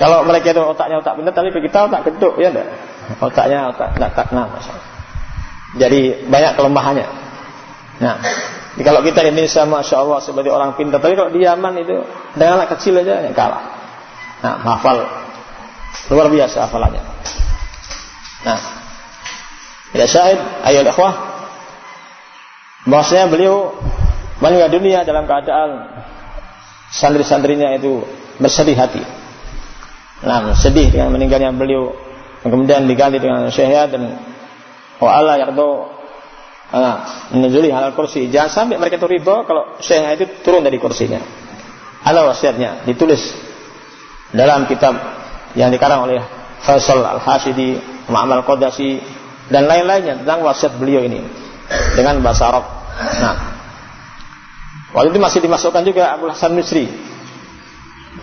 kalau mereka itu otaknya otak pintar, tapi kita otak geduk, ya enggak? Otaknya otak nah, jadi banyak kelemahannya. Nah, kalau kita ini sama Masya Allah sebagai orang pintar, tapi kalau di Yaman itu dengan anak kecil aja yang kalah. Nah, hafal luar biasa hafalannya. Nah, ya syahid ayat ikhwah, bahwasanya beliau meninggal dunia dalam keadaan santri-santrinya itu bersedih hati. Nah, sedih dengan meninggalnya beliau, kemudian diganti dengan Syekh Yahya dan wa'ala yardo menuzuli halal kursi. Jangan sampai mereka itu ridho kalau Syekh Yahya itu turun dari kursinya. Ada wasiatnya ditulis dalam kitab yang dikarang oleh Faisal Al-Hashidi, Ma'amal Qadasi dan lain-lainnya tentang wasiat beliau ini dengan bahasa Arab. Nah, waktu itu masih dimasukkan juga Abdul Hasan Misri,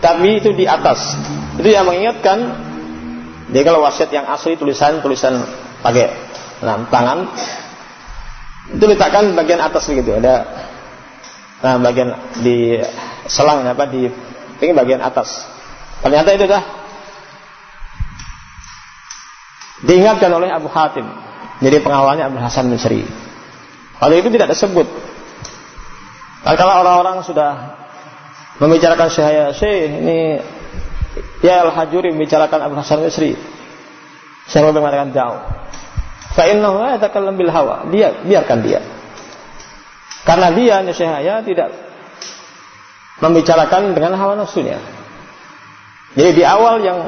tapi itu di atas. Itu yang mengingatkan. Jadi kalau wasiat yang asli tulisan pakai tangan, itu letakkan bagian atas begitu. Ada bagian di selang di bagian atas. Ternyata itu dah diingatkan oleh Abu Hatim, jadi pengawalnya Abdul Hasan Misri. Waktu itu tidak disebut. Kalau orang-orang sudah membicarakan Syekh ini, ya Al-Hajuri membicarakan Abdul Hasan Misri, saya mau mengatakan jauh. Fa innahu la yatakallam bil hawa. Biarkan dia. Karena dia Syekh Yahya tidak membicarakan dengan hawa nafsunya. Jadi di awal yang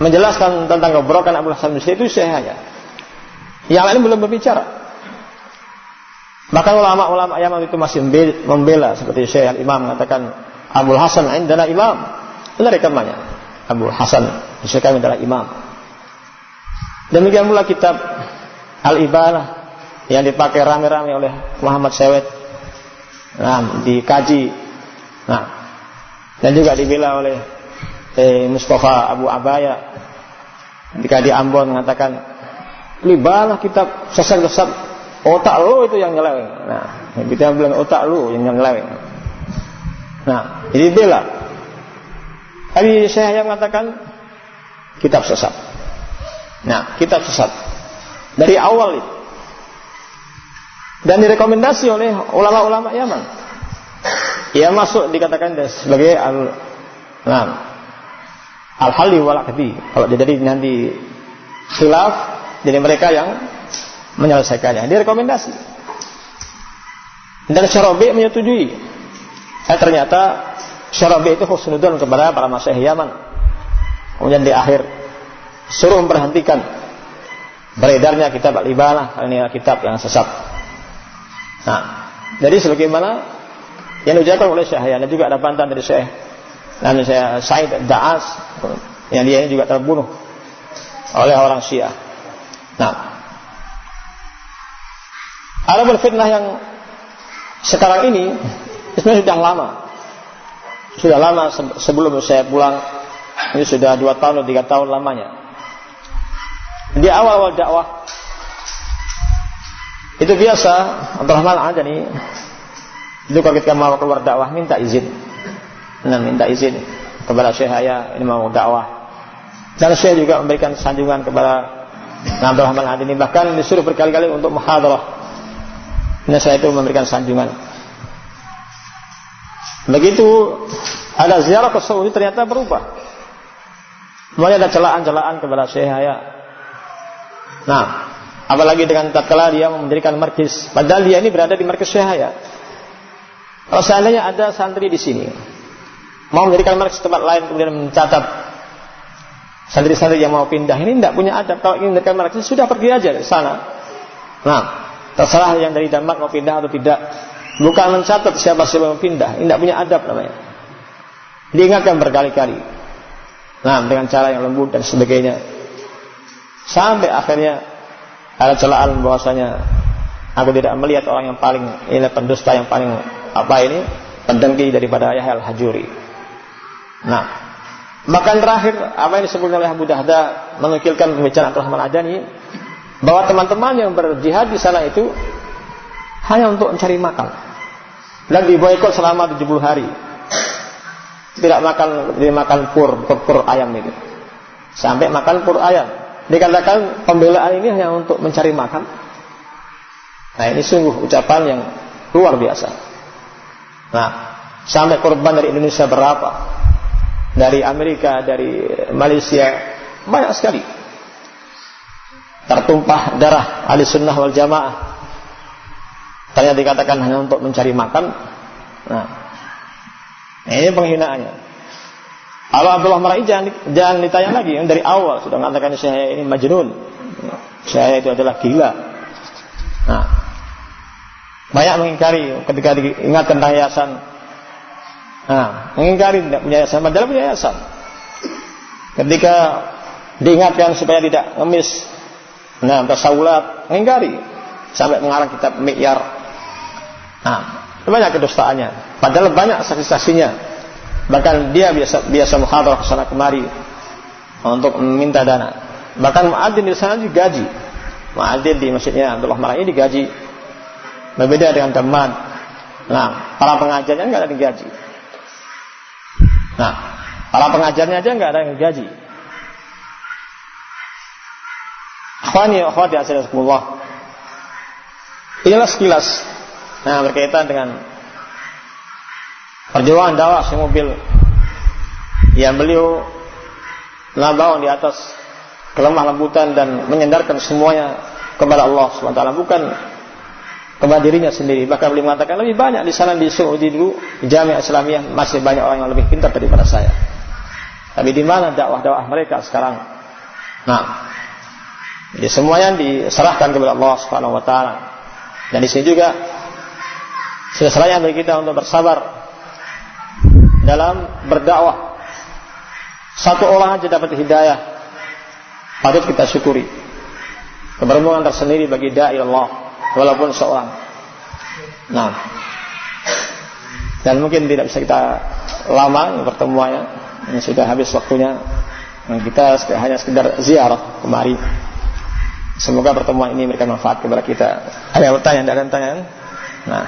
menjelaskan tentang kebrokan Abdul Hasan Misri itu Syekh Yahya. Yang lain belum berbicara. Bahkan ulama-ulama Yaman itu masih membela, seperti Syekh Al-Imam mengatakan Abdul Hasan indana imam. Itu rekamannya. Abdul Hasan Syekh kami adalah imam. Demikian pula kitab Al-Ibanah yang dipakai rame-rame oleh Muhammad Sewet. Nah, dikaji. Nah, dan juga dibela oleh Mustafa Abu Abaya ketika di Ambon mengatakan libalah kitab sesat-sesat, otak lu itu yang nyeleweng. Nah, kita bilang otak lu yang nyeleweng. Nah, jadi bela. Tapi saya hanya mengatakan kitab sesat. Nah, kitab sesat dari awal itu, dan direkomendasi oleh ulama-ulama Yaman. Ia masuk dikatakan sebagai al-halli wal aqdi. Kalau jadi nanti khilaf, jadi mereka yang menyelesaikannya. Direkomendasi. Dan Syarabi menyetujui. Ternyata Syarabi itu husnudzon kepada para masyayikh Yaman. Kemudian di akhir suruh memperhentikan beredarnya kitab Al-Ibanah, ini kitab yang sesat. Nah, jadi sebagaimana yang diucapkan oleh Syekh Yahya, dan juga ada bantahan dari Syekh dan saya Said Da'as, yang dia ini juga terbunuh oleh orang Syiah. Nah, ada fitnah yang sekarang ini sebenarnya sudah lama sebelum saya pulang. Ini sudah 2 tahun atau 3 tahun lamanya. Di awal-awal dakwah itu biasa Abdurrahman Adani itu ketika mau keluar dakwah minta izin kepada Syekh Yahya, ini mau dakwah. Dan Syekh juga memberikan sanjungan kepada Abdurrahman Adani, bahkan disuruh berkali-kali untuk muhadarah. Nah, saya itu memberikan sanjungan. Begitu ada ziarah ke Saudi, ternyata berubah. Mulai ada celaan-celaan kepada Syekh Yahya. Nah, apalagi dengan tatkala dia mendirikan markis, padahal dia ini berada di markis Syekh Yahya. Kalau seandainya ada santri di sini mau mendirikan markis tempat lain, kemudian mencatat santri-santri yang mau pindah, ini tidak punya adab. Kalau ingin mendirikan markis, sudah pergi aja ke sana. Nah, terserah yang dari Damak mau pindah atau tidak. Bukan mencatat siapa yang mau pindah, tidak punya adab namanya. Diingatkan berkali-kali. Nah, dengan cara yang lembut dan sebagainya. Sampai akhirnya ada celaan bahwasanya aku tidak melihat orang yang paling ini pendusta, yang paling pendengki daripada Yahya al-Hajuri. Nah, bahkan terakhir apa yang disebut oleh Abu Dahda menukilkan pembicaraan Abdurrahman Adani bahwa teman-teman yang berjihad di sana itu hanya untuk mencari makan dan diboikot selama 70 hari. Tidak makan pur ayam itu. Sampai makan pur ayam. Dikatakan pembelaan ini hanya untuk mencari makan. Nah, ini sungguh ucapan yang luar biasa. Nah, sampai korban dari Indonesia berapa? Dari Amerika, dari Malaysia, banyak sekali. Tertumpah darah ahli sunnah wal jamaah. Ternyata dikatakan hanya untuk mencari makan. Nah, ini penghinaannya. Kalau Abdullah Marai jangan ditanya lagi, dari awal sudah mengatakan saya ini majnun, saya itu adalah gila. Nah, banyak mengingkari ketika diingat tentang yayasan. Nah, mengingkari tidak punya yayasan, padahal punya yayasan. Ketika diingatkan supaya tidak ngemis, nah tasawulat, mengingkari sampai mengarang kitab Mi'yar. Nah, banyak kedustaannya. Padahal banyak saksi-saksinya. Bahkan dia biasa muhadarah kesana kemari untuk meminta dana. Bahkan muadzin di sana digaji. Muadzin di masjidnya Abdullah Marai digaji. Berbeda dengan teman. Nah, para pengajarnya nggak ada yang digaji. Nah, para pengajarnya aja nggak ada yang digaji. Akhwani wa akhwati asyhadullah. Inilah sekilas. Nah, berkaitan dengan perjuangan dakwah Syekh Mubil yang beliau labawan di atas kelemah lembutan dan menyandarkan semuanya kepada Allah SWT, bukan kepada dirinya sendiri. Bahkan beliau mengatakan lebih banyak di sana di Saudi dulu di Jamiah Islamiyah masih banyak orang yang lebih pintar daripada saya. Tapi di mana dakwah-dakwah mereka sekarang? Nah, jadi semuanya diserahkan kepada Allah SWT. Dan di sini juga selesainya bagi kita untuk bersabar dalam berdakwah. Satu orang aja dapat hidayah, patut kita syukuri. Keberuntungan tersendiri bagi dai Allah, walaupun seorang. Nah, dan mungkin tidak bisa kita lama pertemuannya, ini sudah habis waktunya. Kita hanya sekedar ziarah kemari. Semoga pertemuan ini memberikan manfaat kepada kita. Ada pertanyaan? Ada pertanyaan? Nah,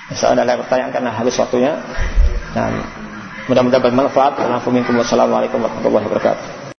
insya Allah ada pertanyaan karena habis waktunya. Dan mudah-mudahan bermanfaat. Assalamualaikum warahmatullahi wabarakatuh.